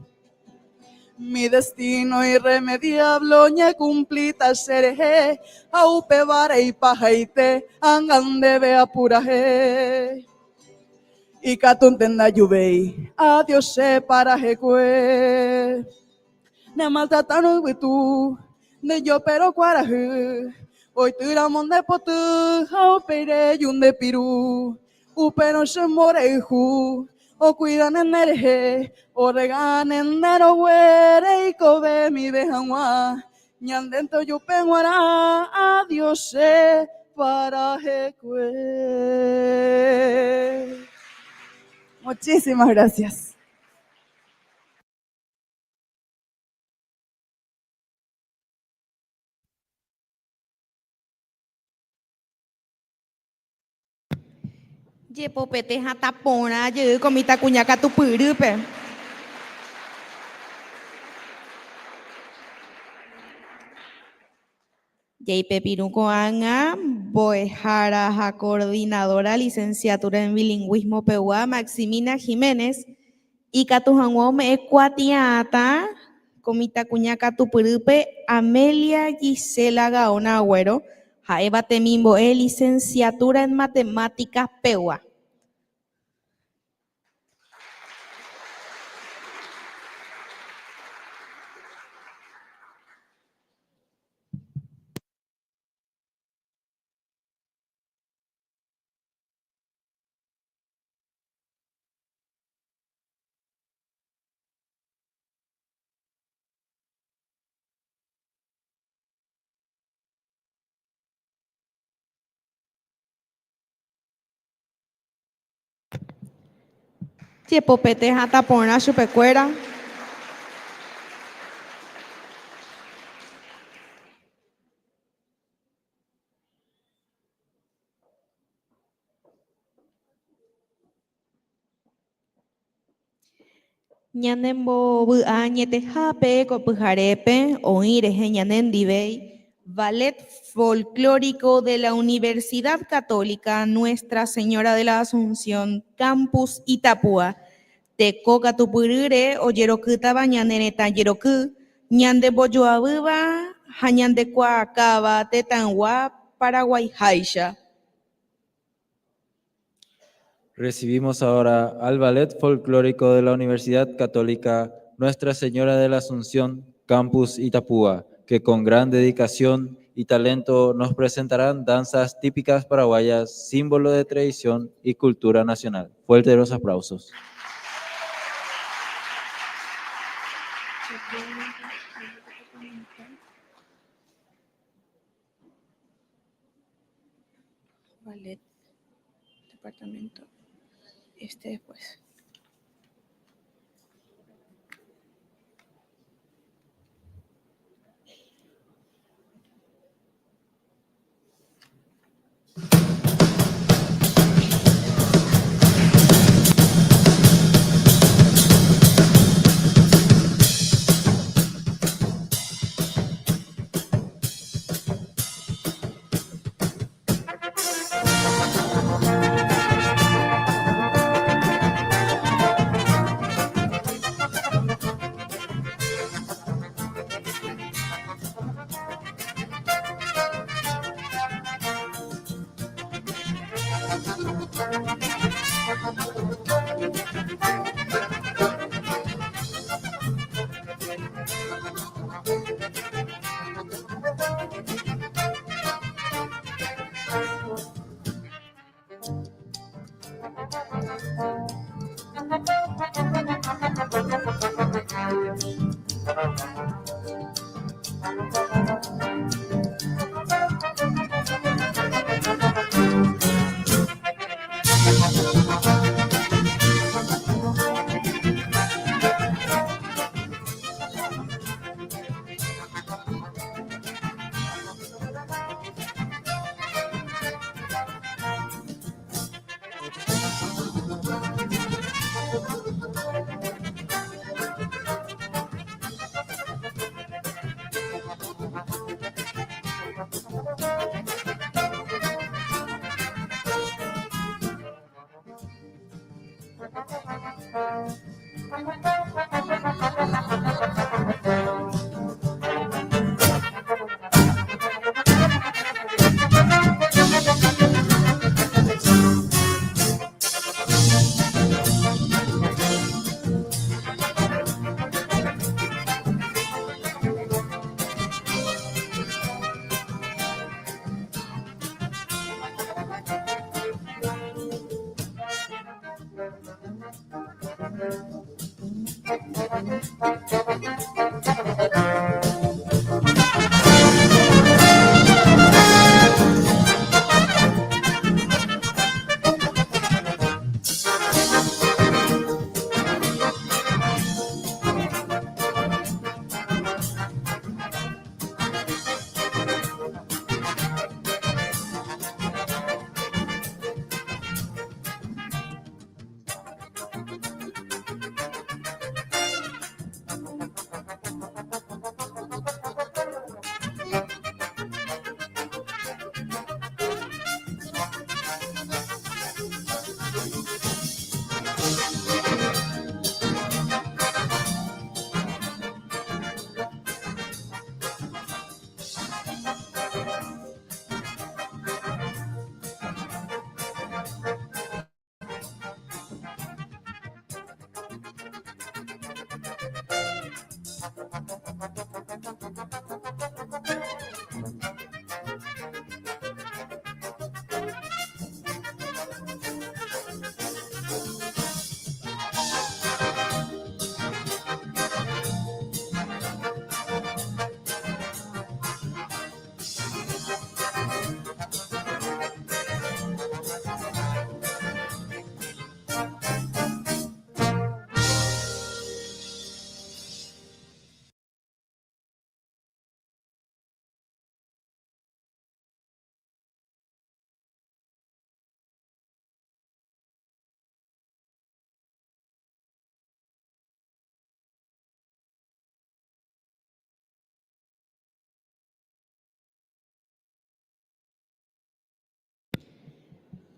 Speaker 9: Mi destino irremediable, oñe cumplita sereje, aupe vare y pajaite, angandebe apuraje. Y catuntenda yubei, adiós para Jecue. Ne maltratano tu. De yo pero cuaraje, hoy tiramon de potu, au peire yun de piru, upeno se moreju, o cuidan en nereje, o regan en nero huere y kobe mi bejanwa, ñan dentro yo penguara, adiós para Jecue. Muchísimas gracias.
Speaker 3: Ye popete hata pona ye komita kuñaka tu pyrype. Yeipe Pirukoanga, Boejara, coordinadora licenciatura en bilingüismo Peua, Maximina Jiménez, y Catujanguome Ecuatiata, Comita Cuñaca Tupurpe, Amelia Gisela Gaona Agüero, Jaeva Temimbo, licenciatura en matemáticas Peua. Tiepopete hatapona chupecuera. Ñanembo by'a ñetehápe kopyharépe oĩrehe ñanendivei Ballet Folclórico de la Universidad Católica Nuestra Señora de la Asunción, Campus Itapúa. Teko katupyryre ojerokýtava ñane retã jeroky, ñandembojoavýva ha ñandekuaakáva tetãgua paraguayháicha.
Speaker 4: Recibimos ahora al Ballet Folclórico de la Universidad Católica Nuestra Señora de la Asunción, Campus Itapúa, que con gran dedicación y talento nos presentarán danzas típicas paraguayas, símbolo de tradición y cultura nacional. Fuertes los aplausos.
Speaker 6: Ballet, departamento, después.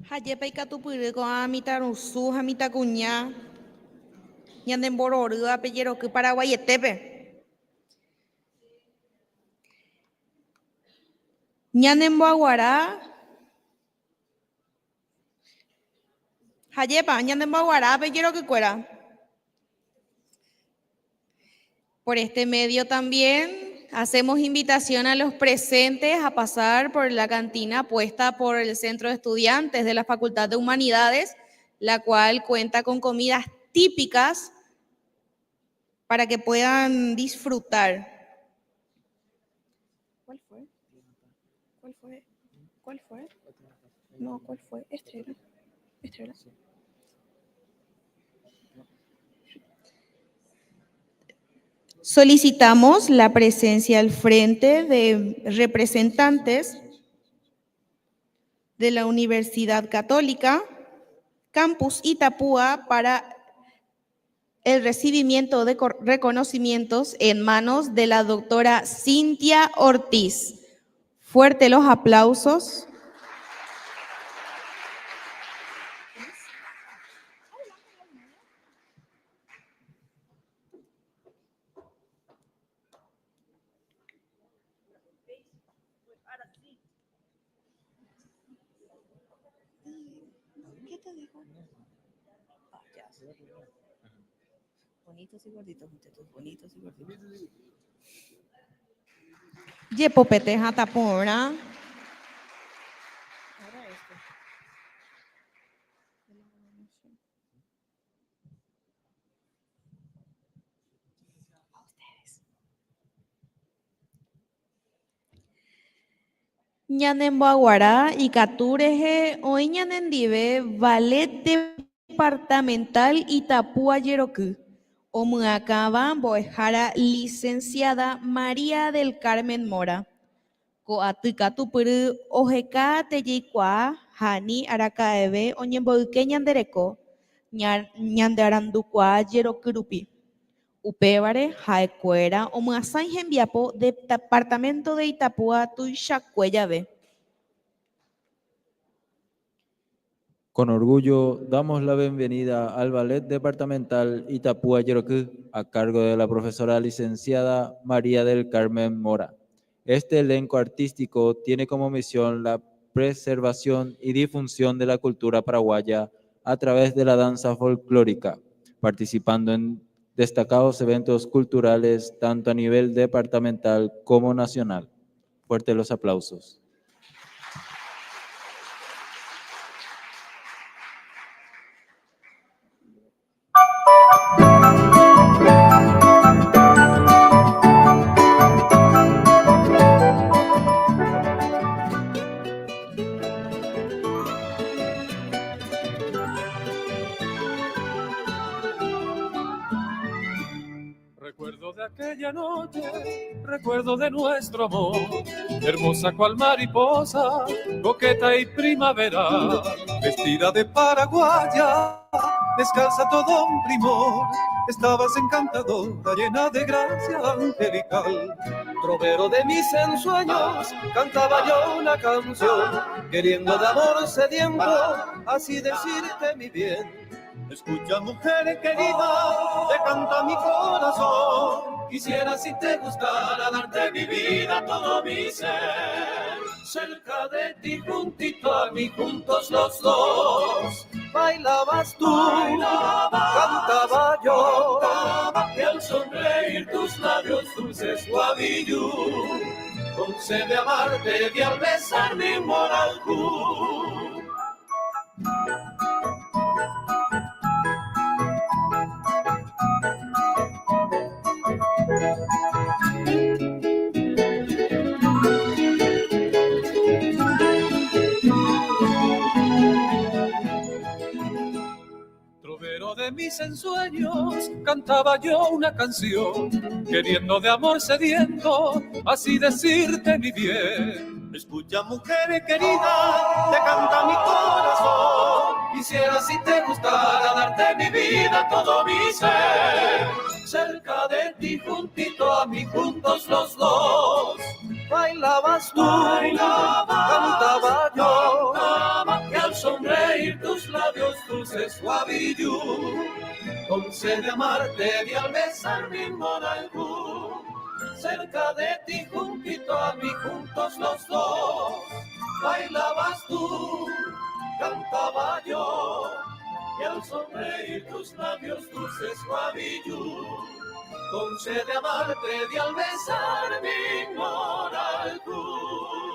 Speaker 3: Hajepa ikatupyry ko'ã mitãrusu ha mitãkuña ñandembororýva pejeroky Paraguaietépe. Ñanemboaguara Hajepa ñanemboaguara pejerokykuéra. Por este medio también hacemos invitación a los presentes a pasar por la cantina puesta por el Centro de Estudiantes de la Facultad de Humanidades, la cual cuenta con comidas típicas para que puedan disfrutar.
Speaker 6: ¿Cuál fue? ¿Cuál fue? ¿Cuál fue? No, ¿cuál fue? Estrella. Estrella.
Speaker 3: Solicitamos la presencia al frente de representantes de la Universidad Católica, Campus Itapúa, para el recibimiento de reconocimientos en manos de la doctora Cintia Ortiz. Fuerte los aplausos.
Speaker 1: ¿Qué te dijo? Bonitos y gorditos, muchachos, bonitos y gorditos.
Speaker 3: Yepopete jatapora.
Speaker 1: Ahora esto. A ustedes.
Speaker 3: Ñanemboaguara y Catureje, hoy ñanendive, Ballet Departamental Itapúa Yeroku. Omuacaba Boejara, licenciada María del Carmen Mora. Coatykatupyry oheka tejekua Hani Arakaeve oñemboyke ñandereko ñandearandukua Yerokyrupi. Upévare ha'ekuéra omyasãi hembiapo Departamento de Itapúa tuichakue jave.
Speaker 4: Con orgullo damos la bienvenida al Ballet Departamental Itapúa Yeroku a cargo de la profesora licenciada María del Carmen Mora. Este elenco artístico tiene como misión la preservación y difusión de la cultura paraguaya a través de la danza folclórica, participando en destacados eventos culturales tanto a nivel departamental como nacional. Fuerte los aplausos.
Speaker 2: Recuerdo de aquella noche, recuerdo de nuestro amor, hermosa cual mariposa, coqueta y primaveral, vestida de paraguaya, descalza todo un primor, estabas encantadora, llena de gracia angelical. Trovero de mis ensueños, cantaba yo una canción, queriendo de amor sediento, así decirte mi bien. Escucha, mujer querida, te canta mi corazón. Quisiera, si te gustara, darte mi vida, todo mi ser. Cerca de ti, juntito a mí, juntos los dos. Bailabas tú, cantaba yo. Y al sonreír tus labios dulces suavillú, con sed de amarte y al besar mi moral tú. Trovero de mis ensueños, cantaba yo una canción, queriendo de amor sediento, así decirte mi bien. Escucha, mujer querida, te canta mi corazón. Quisiera, si te gustara, darte mi vida, todo mi ser. Cerca de ti, juntito a mí, juntos los dos. Bailabas tú, cantaba yo, y al sonreír tus labios dulces suavillú, con sed de amarte y al besar mi moraigú. Cerca de ti, juntito a mí, juntos los dos. Bailabas tú, cantaba yo, y al sonreír tus labios dulces suavillú, concede amarte de al besar mi moral cruz.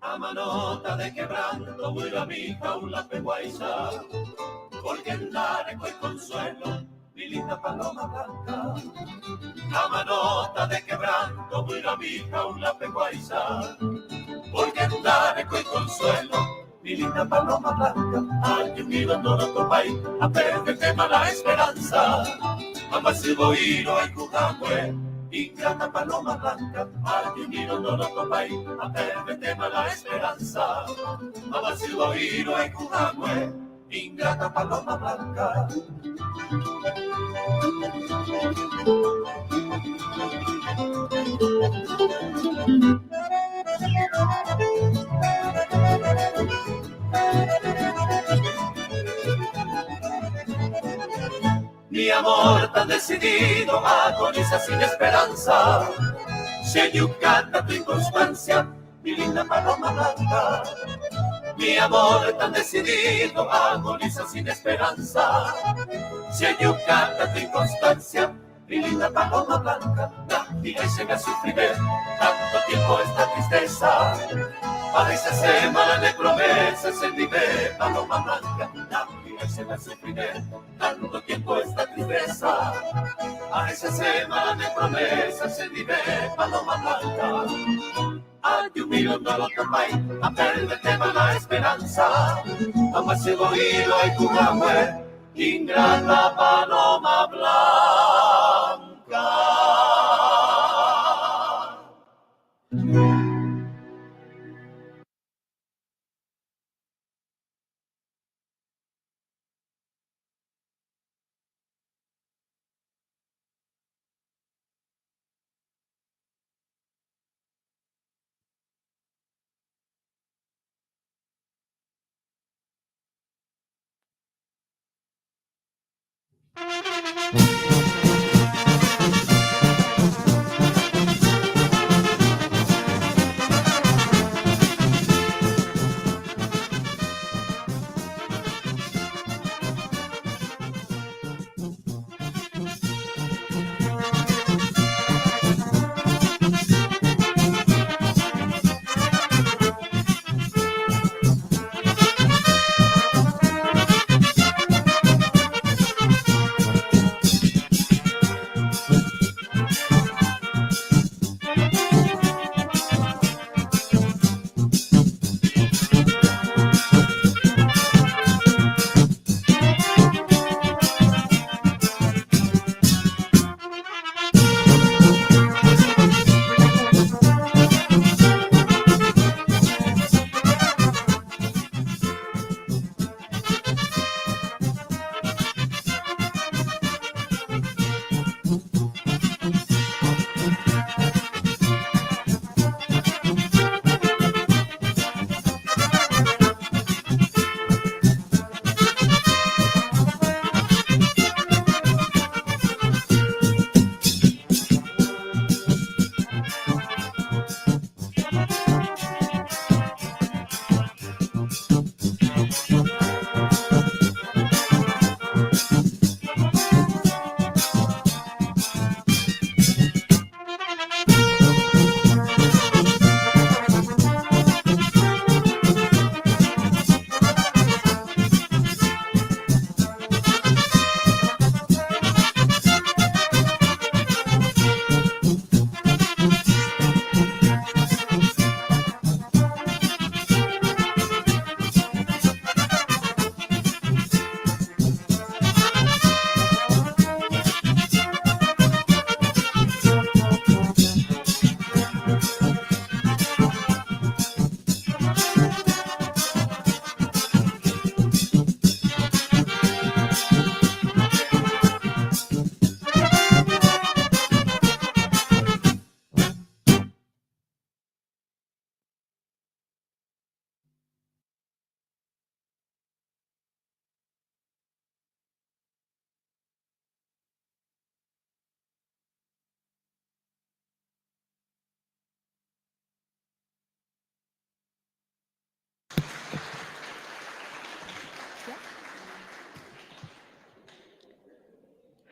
Speaker 2: A manota de quebranto voy a mi jaula peguaiza, porque en Dareco hay consuelo, mi linda paloma blanca. A manota de quebranto voy a mi jaula peguaiza, porque en Dareco hay consuelo, mi linda paloma blanca. Ay, unido no lo topáis, a perder mala esperanza. Mamá si voy a Cujahue, ingrata paloma blanca. Ay, unido no lo topáis, a perder mala esperanza. Mamá si voy a Cujahue, ingrata paloma blanca. Mi amor tan decidido agoniza sin esperanza. Se yucata tu inconstancia, mi linda paloma blanca. Mi amor tan decidido agoniza sin esperanza. Se yucata tu inconstancia, mi linda paloma blanca. Nagira y se me sufriré tanto tiempo esta tristeza. A esa semana de promesas en mi paloma blanca. Nagira y se me sufriré tanto tiempo esta tristeza. A esa semana de promesas en mi paloma blanca. Ay, un millón no lo tomai, a perderte va la esperanza. Amas el oído y tu gamue, ingrata paloma blanca.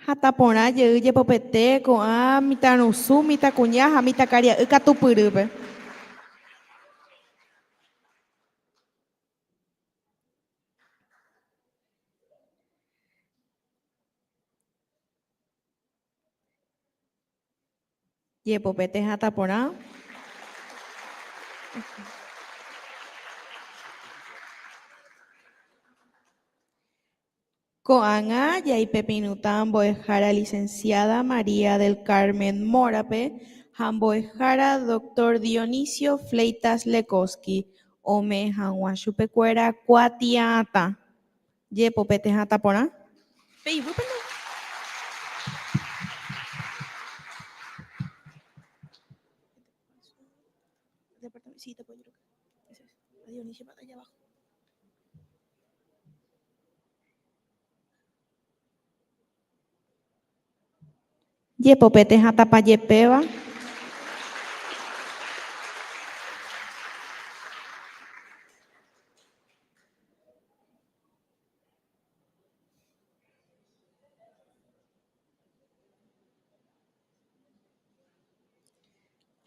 Speaker 3: Hataporã jey jepopete ko'ã mitãrusu, mitãkuña ha mitãkaria'y katupyrýpe. Jepopete hataporã. Ko'ág̃a jaipepinúta mbo'ehára licenciada María del Carmen Mórape ha mbo'ehára Dr. Dionisio Fleitas Lekoski ome hag̃ua chupekuéra kuatia'atã. Jepopete hataporã. Peivýpente.
Speaker 6: Sí, te puedo ir. Ese es. A Dionisio para allá abajo.
Speaker 3: Jepopete hatapajepéva.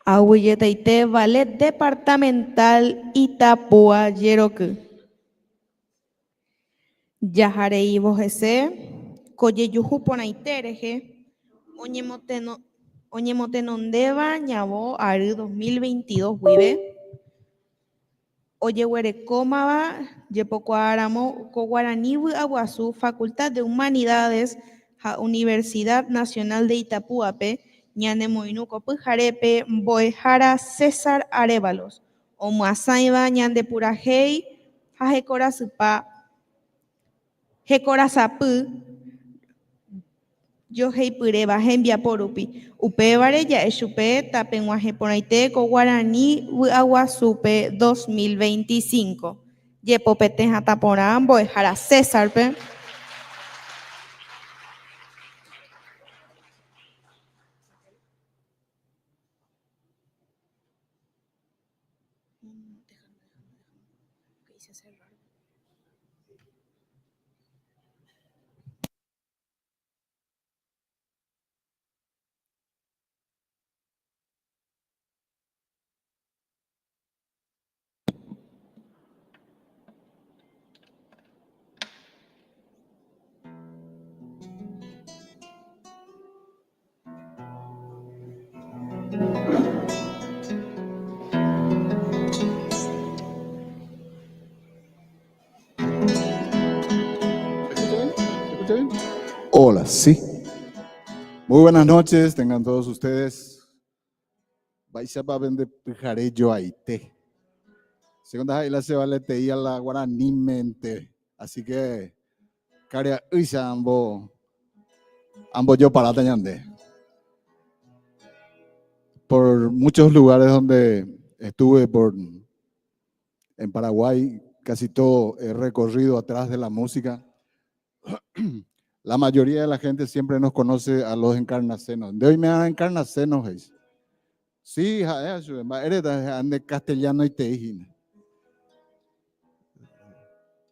Speaker 3: Agüilleteite Ballet Departamental Itapúa Yeroky. Jaharei vohese, kojejuhu porãiterehe, oñemotenondéva ñavõ ary 2022 guive, ojeguerekómava jepokuaáramo ko Guarani Vy'aguasu, Facultad de Humanidades ha Universidad Nacional de Itapuape, ñanemoirũko Pyharépe Mbo'ehára César Arévalos, omoasãiva ñandepurahéi ha hekorasapy joheipyréva hembiaporúpi. Upévare ja'e chupe tapeg̃uahẽ porãite ko Guarani Vy'aguasúpe 2025. Jepopete hatãporã Mbo'ehára Césarpe.
Speaker 10: Hola, sí. Muy buenas noches, tengan todos ustedes. Vais a vender pijaré yo aite. Segunda ahí la se vale te a la guaraní mente. Así que, caria uisa ambo yo para tañande. Por muchos lugares donde estuve en Paraguay, casi todo he recorrido atrás de la música. La mayoría de la gente siempre nos conoce a los encarnacenos. De hoy me dan encarnacenos. Sí, eres de castellano y te.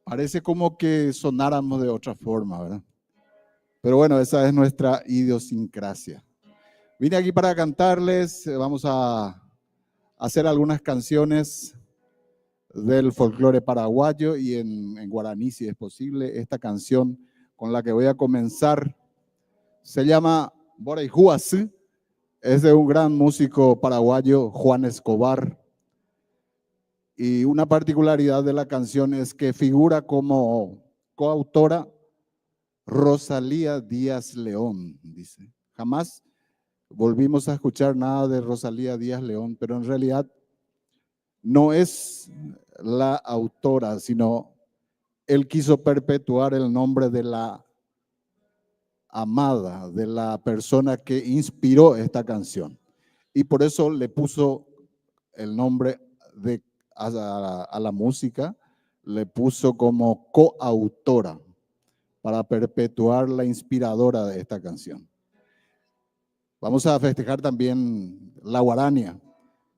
Speaker 10: Parece como que sonáramos de otra forma, ¿verdad? Pero bueno, esa es nuestra idiosincrasia. Vine aquí para cantarles, vamos a hacer algunas canciones del folclore paraguayo y en guaraní, si es posible. Esta canción con la que voy a comenzar se llama Boraihuasí, es de un gran músico paraguayo, Juan Escobar, y una particularidad de la canción es que figura como coautora Rosalía Díaz León, dice. Jamás volvimos a escuchar nada de Rosalía Díaz León, pero en realidad no es la autora, sino él quiso perpetuar el nombre de la amada, de la persona que inspiró esta canción. Y por eso le puso el nombre a la música, le puso como coautora para perpetuar la inspiradora de esta canción. Vamos a festejar también la guarania,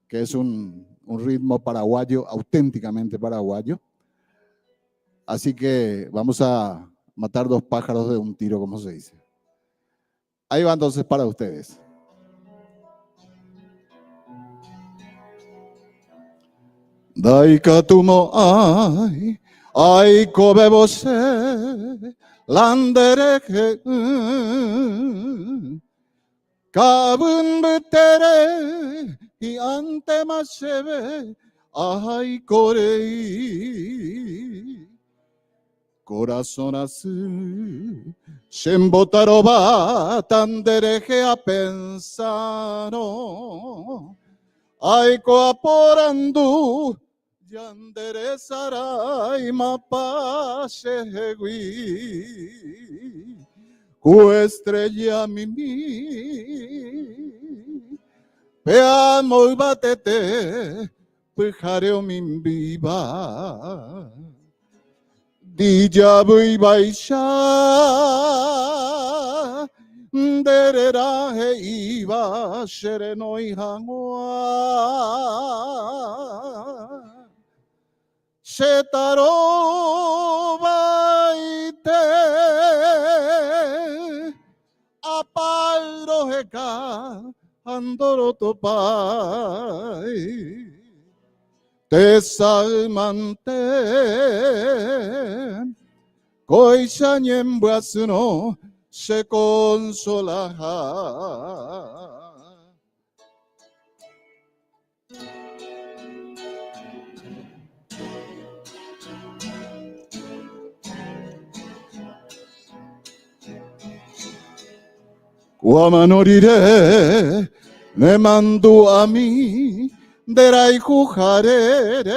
Speaker 10: que es un ritmo paraguayo, auténticamente paraguayo. Así que vamos a matar dos pájaros de un tiro, como se dice. Ahí va entonces para ustedes. Daikatumo ay kobe bose landereje kabun butere y ante masebe ay korei corazón azul shembotaroba tandereje a pensano ay coaporandu yandere sarai mapashegui cu estrella mimi peamo y batete pijareo min viva Dijabu y baisha derera he iba shereno ihangwa shetaro baite apalro heka andoro topai tesalmante koisha nyembuasuno se consola. Guamanorire me mandó a mí de raijujarere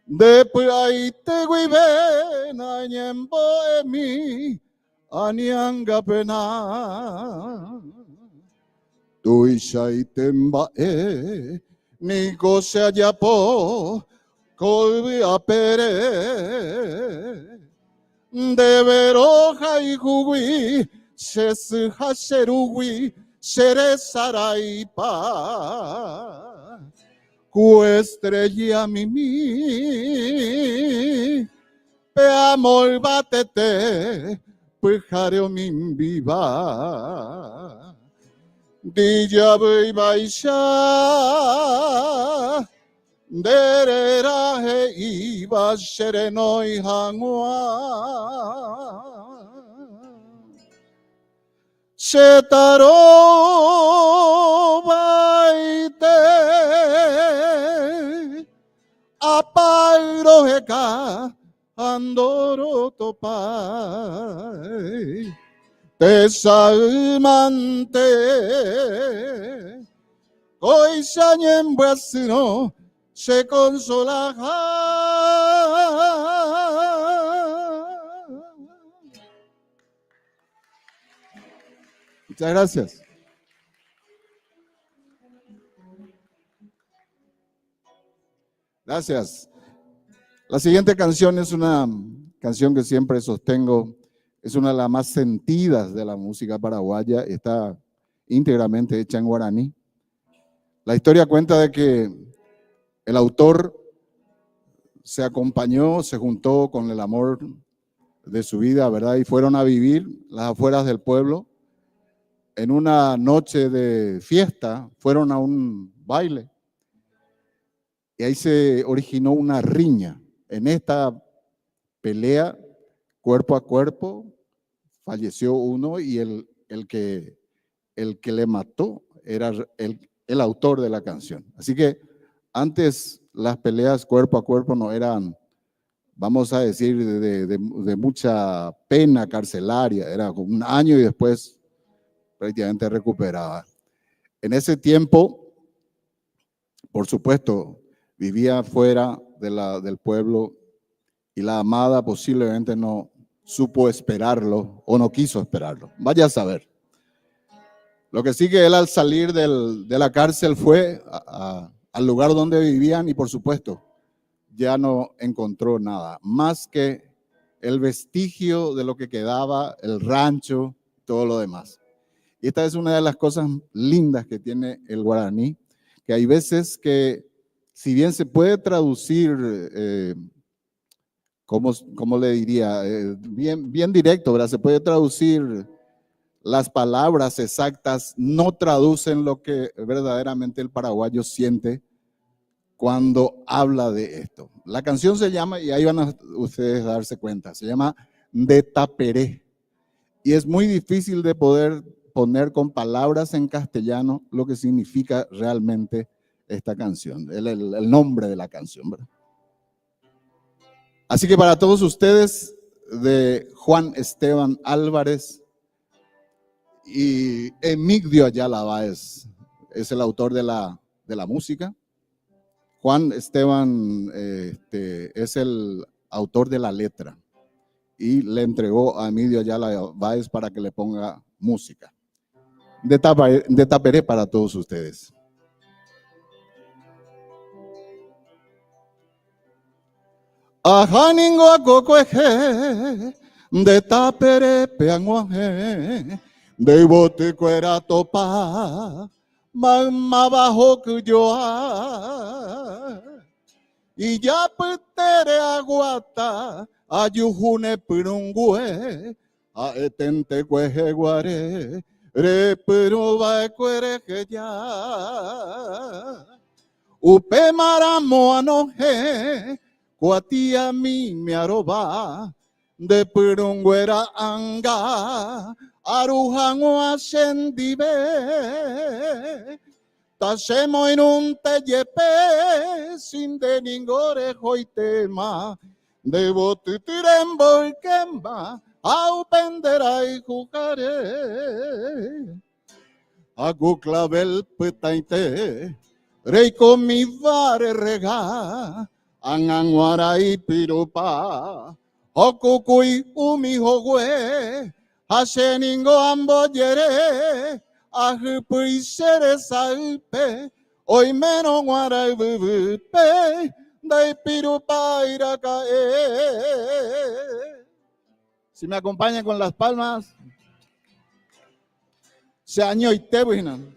Speaker 10: después ahí te guibena ñembo emi anianga pena tu isha itemba ni gose ayapo colvi a pere de veroja y jugui se hasherugui sere saraipa cu estrella mimi pe amor batete pujareo min viva dija bui baisha derera he iba shereno ihangwa Shetaro baite apalro heka andoro topai tesalmante koisha nyembuasuno se consola. Muchas gracias. Gracias. La siguiente canción es una canción que siempre sostengo, es una de las más sentidas de la música paraguaya, está íntegramente hecha en guaraní. La historia cuenta de que el autor se acompañó, se juntó con el amor de su vida, ¿verdad? Y fueron a vivir las afueras del pueblo. En una noche de fiesta fueron a un baile y ahí se originó una riña. En esta pelea, cuerpo a cuerpo, falleció uno y el que le mató era el autor de la canción. Así que antes las peleas cuerpo a cuerpo no eran, vamos a decir, de mucha pena carcelaria, era un año y después prácticamente recuperada. En ese tiempo, por supuesto, vivía fuera del pueblo y la amada posiblemente no supo esperarlo o no quiso esperarlo. Vaya a saber. Lo que sí que él al salir de la cárcel fue al lugar donde vivían y por supuesto ya no encontró nada más que el vestigio de lo que quedaba, el rancho, todo lo demás. Y esta es una de las cosas lindas que tiene el guaraní, que hay veces que, si bien se puede traducir, ¿cómo le diría? Bien directo, ¿verdad? Se puede traducir las palabras exactas, no traducen lo que verdaderamente el paraguayo siente cuando habla de esto. La canción se llama, y ahí van a ustedes darse cuenta, se llama De Taperé. Y es muy difícil de poder poner con palabras en castellano lo que significa realmente esta canción, el nombre de la canción, ¿verdad? Así que para todos ustedes, de Juan Esteban Álvarez y Emigdio Ayala Báez, es el autor de la música. Juan Esteban es el autor de la letra y le entregó a Emigdio Ayala Báez para que le ponga música. De Taperé para todos ustedes. Ajaningo a coco eje, de tapere peanguaje, de bote cuera topa, más bajo que yo. Y ya putere aguata, ayujune purungue, a etente cueje guare, re pero va cuere que ya. Upe maramo anoje, cuatia mi me aroba, de purunguera anga, arujango ascendive. Tasemo en un teyepe, sin de ningore hoitema, de botitirembo y quema, au pendera y jugaré. Hago clavel petaite, rey con mi vare rega, anganguara y pirupa, okukui umi hogwe, hace ningo amboyere, ahupui sere salpe, hoy menos guara y bubupe, de pirupa iracae. Si me acompañan con las palmas, se año y te buenan.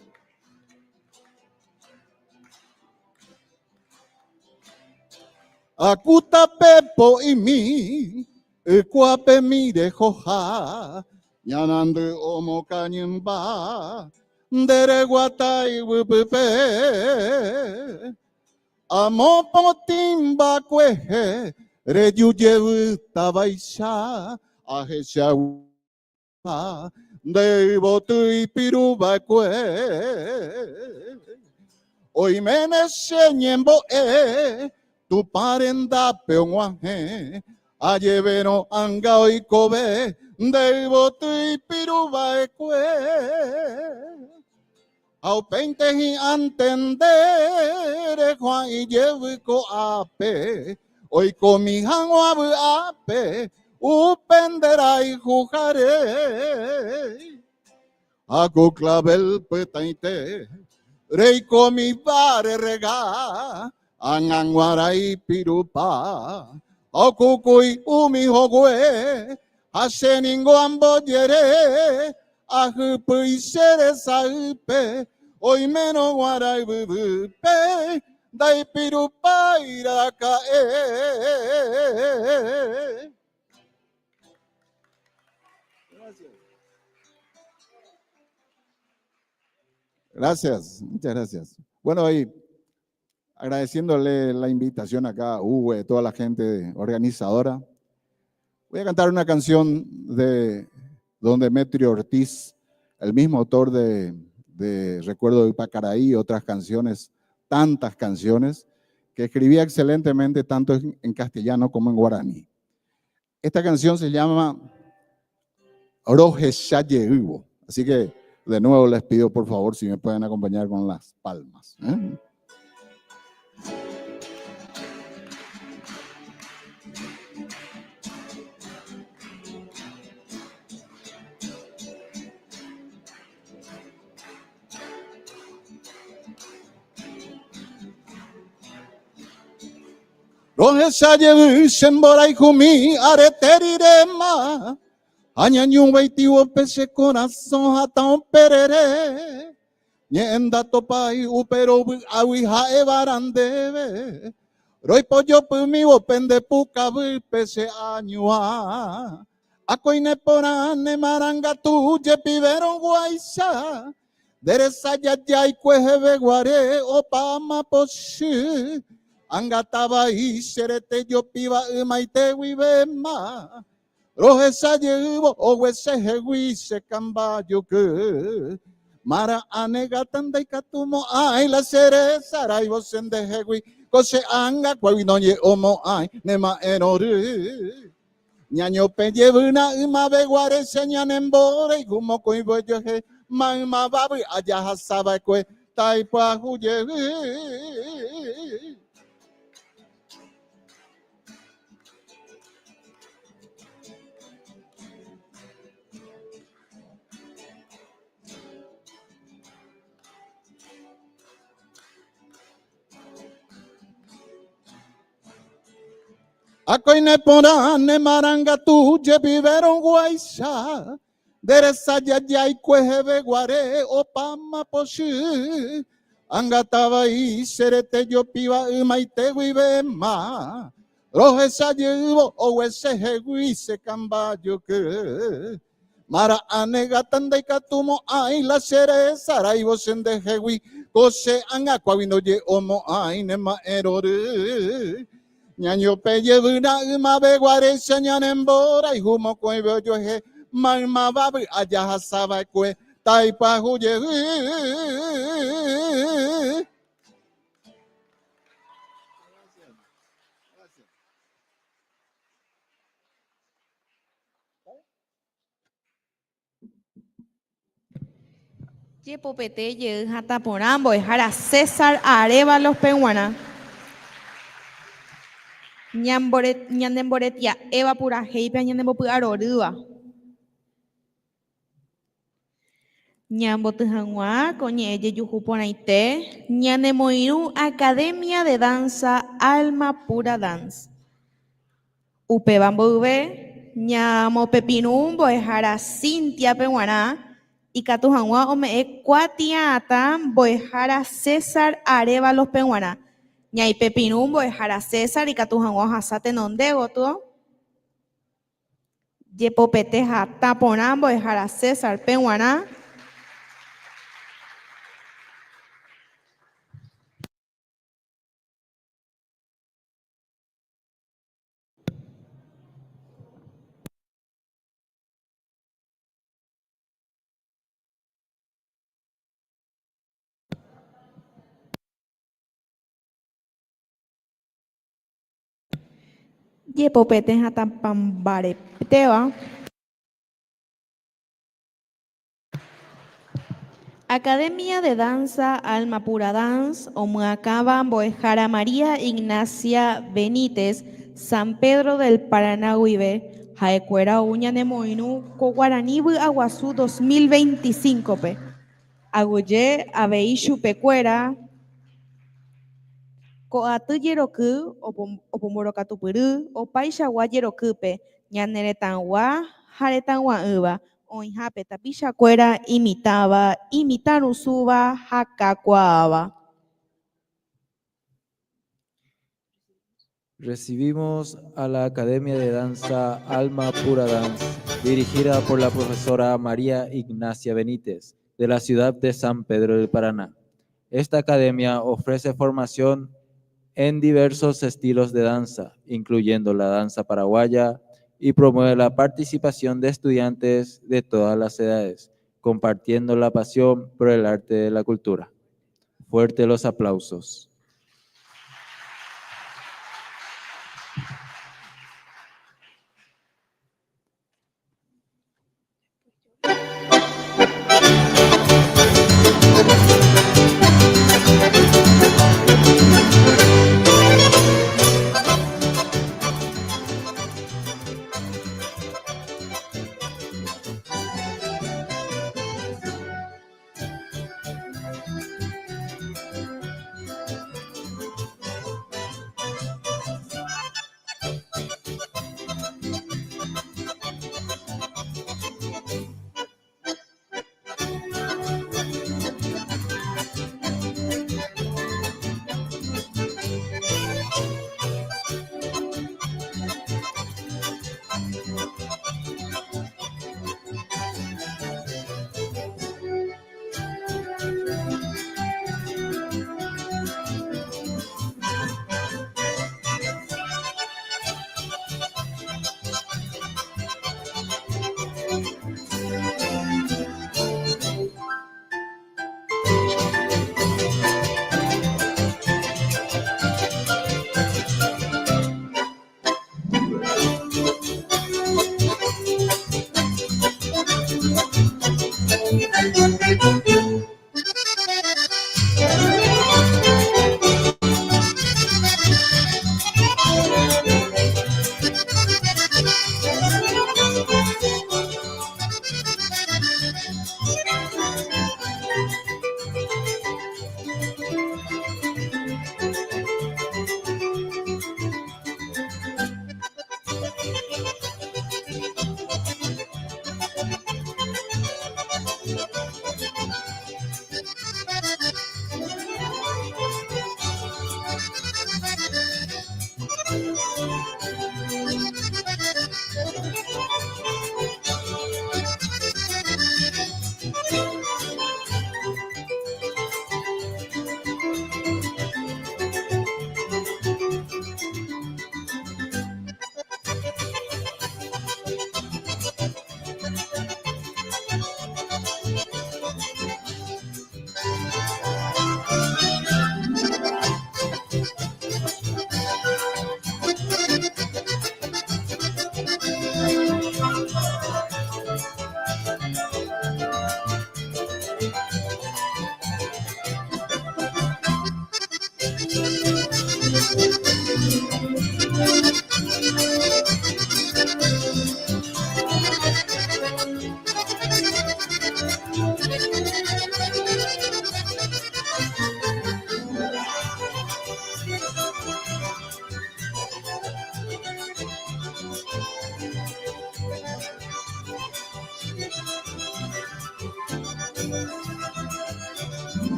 Speaker 10: Akuta pepo y mi, kuape mi de joja, yanande omo kanyemba, dere guatai wupepe, amo potimba kwehe, reyuye tabaisha, ajesha de botu y piruba kwe. Hoy me neseñembo tu parenda peonguaje, a llevero anga y kobe, de botu y piruba kwe. Au pente y antender, Juan y llevo ape, hoy comi hango ape, upendera y jugaré. Hago clavel petaite, rey comi pare rega, anganguara y pirupa, okukui umi hogwe, hace ningo amboyere, ajupu y sere salpe, hoy menos guara y bubupe, dai pirupa iracae. Gracias, muchas gracias. Bueno, y agradeciéndole la invitación acá a Hugo y a toda la gente organizadora, voy a cantar una canción de don Demetrio Ortiz, el mismo autor de Recuerdo de Pacaraí y otras canciones, tantas canciones, que escribía excelentemente tanto en castellano como en guaraní. Esta canción se llama Roje Shaye Hugo, así que de nuevo les pido por favor si me pueden acompañar con las palmas. Roje Shaye Shembora y Jumi Areterirema. Añañun veitiwo pese corazón hata perere. Nienda topai upero awiha evarandebe. Roy pollo pumiwo pende puka pese añua. Akoine porane maranga tuye piveron guaisa. Deresa yaya y cuejebe guare opama poshi. Angataba y serete yo piba maite wibema. Roje sayebo owese hewi se cambayo que mara anega tanda y catumo ay la cereza raibo sende hewi kose anga kwinoye omo ay nema enore ñaño peyebuna ima beguare señanembore y como coibo yo he mama babu allá hasaba kwe taipa huye. Acoine porane maranga tu je viveron guaisa. Deresa ya ya y cuejebe guare opama poshi. Angataba y serete yo piba maite guibema. Roje sa llevo o ese jegui se cambayo que. Mara anega tanda y catumo ay la cereza raibo sende jegui. Kose anga kwabino ye omo ay nema erore. Ñaño peye vina ima be guare señan embora y humo cuevo yo he. Malma babi allá hasaba kwe taipa huye.
Speaker 3: Yepopete ye hataporambo dejara César Arévalos Pehuana. Ñandemboretia Eva Purajeipia ñandembopy'arorýva. Ñambotyhag̃ua koñe'ẽ jejuhu porãite ñanemoirũ Academia de Danza Alma Pura Dance. Upéva mboyve ñamopepirũ mbo'ehára Cintia Peguara ikatuhag̃ua ome'ẽ kuatia'atã mbo'ehára César Arévalos Peguara. Ñaipepirũ mbo'ehára César ikatuhag̃ua ohasa tenondévo tú. Jepopete hatã porã mbo'ehára César Peguara. Jepopete hatãpambaretéva. Academia de Danza Alma Pura Dance omyakãva mbo'ehára María Ignacia Benítez San Pedro del Paraná guive ha'ekuéra ou ñanemoirũ ko Guarani Vy'aguasu 2025pe. Aguyje avei chupekuéra ko'aty jeroky opombórokatupyry opaichagua jerokýpe ñane retãgua ha retãgua'ỹva oĩhápe tapichakuéra imitãva, imitãrusúva ha kakuaáva.
Speaker 4: Recibimos a la Academia de Danza Alma Pura Dance, dirigida por la profesora María Ignacia Benítez, de la ciudad de San Pedro del Paraná. Esta academia ofrece formación en diversos estilos de danza, incluyendo la danza paraguaya, y promueve la participación de estudiantes de todas las edades, compartiendo la pasión por el arte de la cultura. Fuerte los aplausos.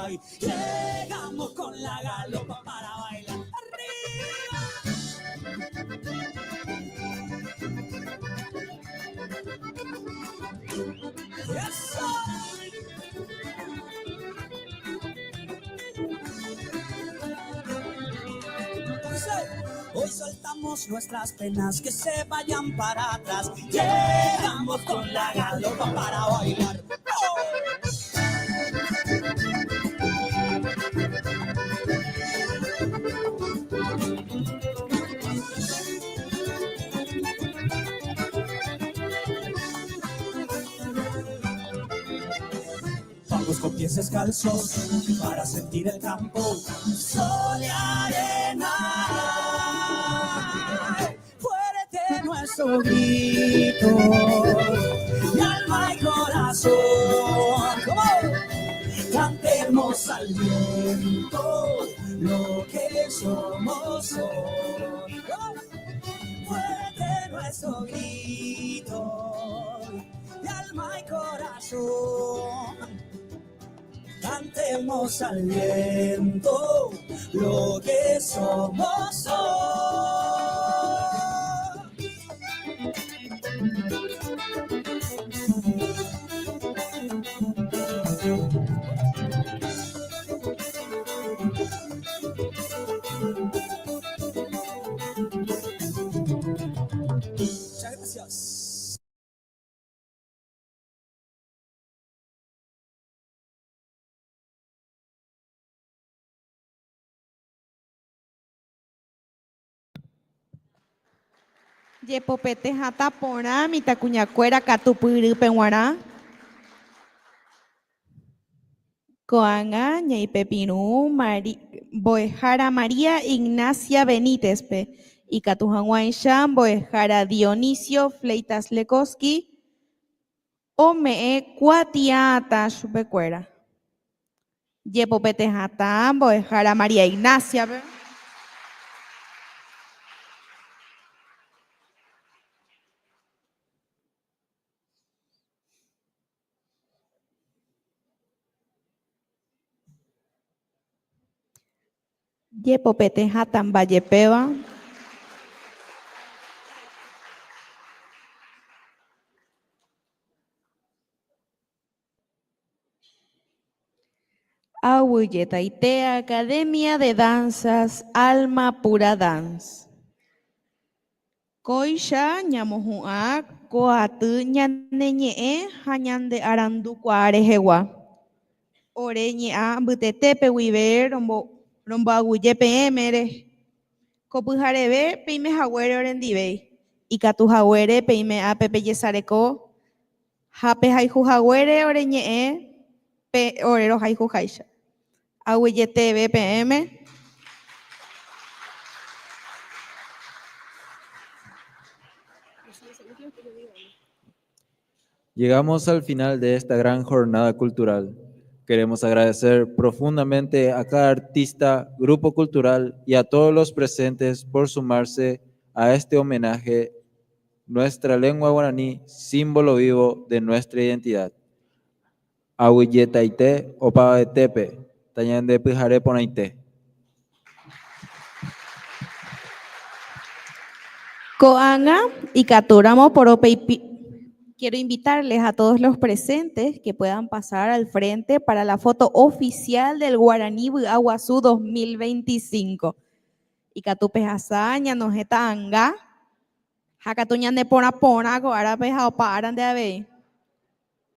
Speaker 11: hoy. Llegamos con la galopa para bailar. ¡Arriba! ¡Eso! Hoy soltamos nuestras penas que se vayan para atrás. Llegamos con la galopa para bailar. Vamos con pies descalzos para sentir el campo, sol y arena. Fuerte nuestro grito, mi alma y corazón. ¿Cómo? Cantemos al viento lo que somos hoy. Fuerte nuestro grito, mi alma y corazón. Cantemos al viento lo que somos hoy. Muchas gracias.
Speaker 3: Yepopete hata porã mitakuñakuéra katupyry peguara. Ko'ág̃a ñaipepirũ mbo'ehára María Ignacia Benítezpe ikatu hag̃uáicha mbo'ehára Dionisio Fleitas Lekoski ome'ẽ kuatia'atã chupekuéra. Jepopete hata mbo'ehára María Ignaciape. Jepopete hata mbajepéva. Aguyetaite Academia de Danzas Alma Pura Dance. Koicha ñamohu'ã koaty ñaneñe'ẽ ha ñande arandukuaa rehegua. Ore ñe'ã mbytetépe guive romboaguyé peẽme kopyhareve peimehaguére orendivéi. Ikatuhaguére peime ápe pejesareko ha pehayhuhaguére oreñe'ẽ pe ore rohayhuháicha. Aguyeteve peẽme.
Speaker 4: Llegamos al final de esta gran jornada cultural. Queremos agradecer profundamente a cada artista, grupo cultural y a todos los presentes por sumarse a este homenaje, nuestra lengua guaraní, símbolo vivo de nuestra identidad. Aguyetaite opavetépe, tañande pyhare ponaite.
Speaker 3: Ko'ág̃a ikatúramo poropeipi. Quiero invitarles a todos los presentes que puedan pasar al frente para la foto oficial del Guaraní By'aguasu 2025. Ikatupe hasa ñanohẽta anga, hakatu ñande porã porã ko'árape ha opa ára nde avei.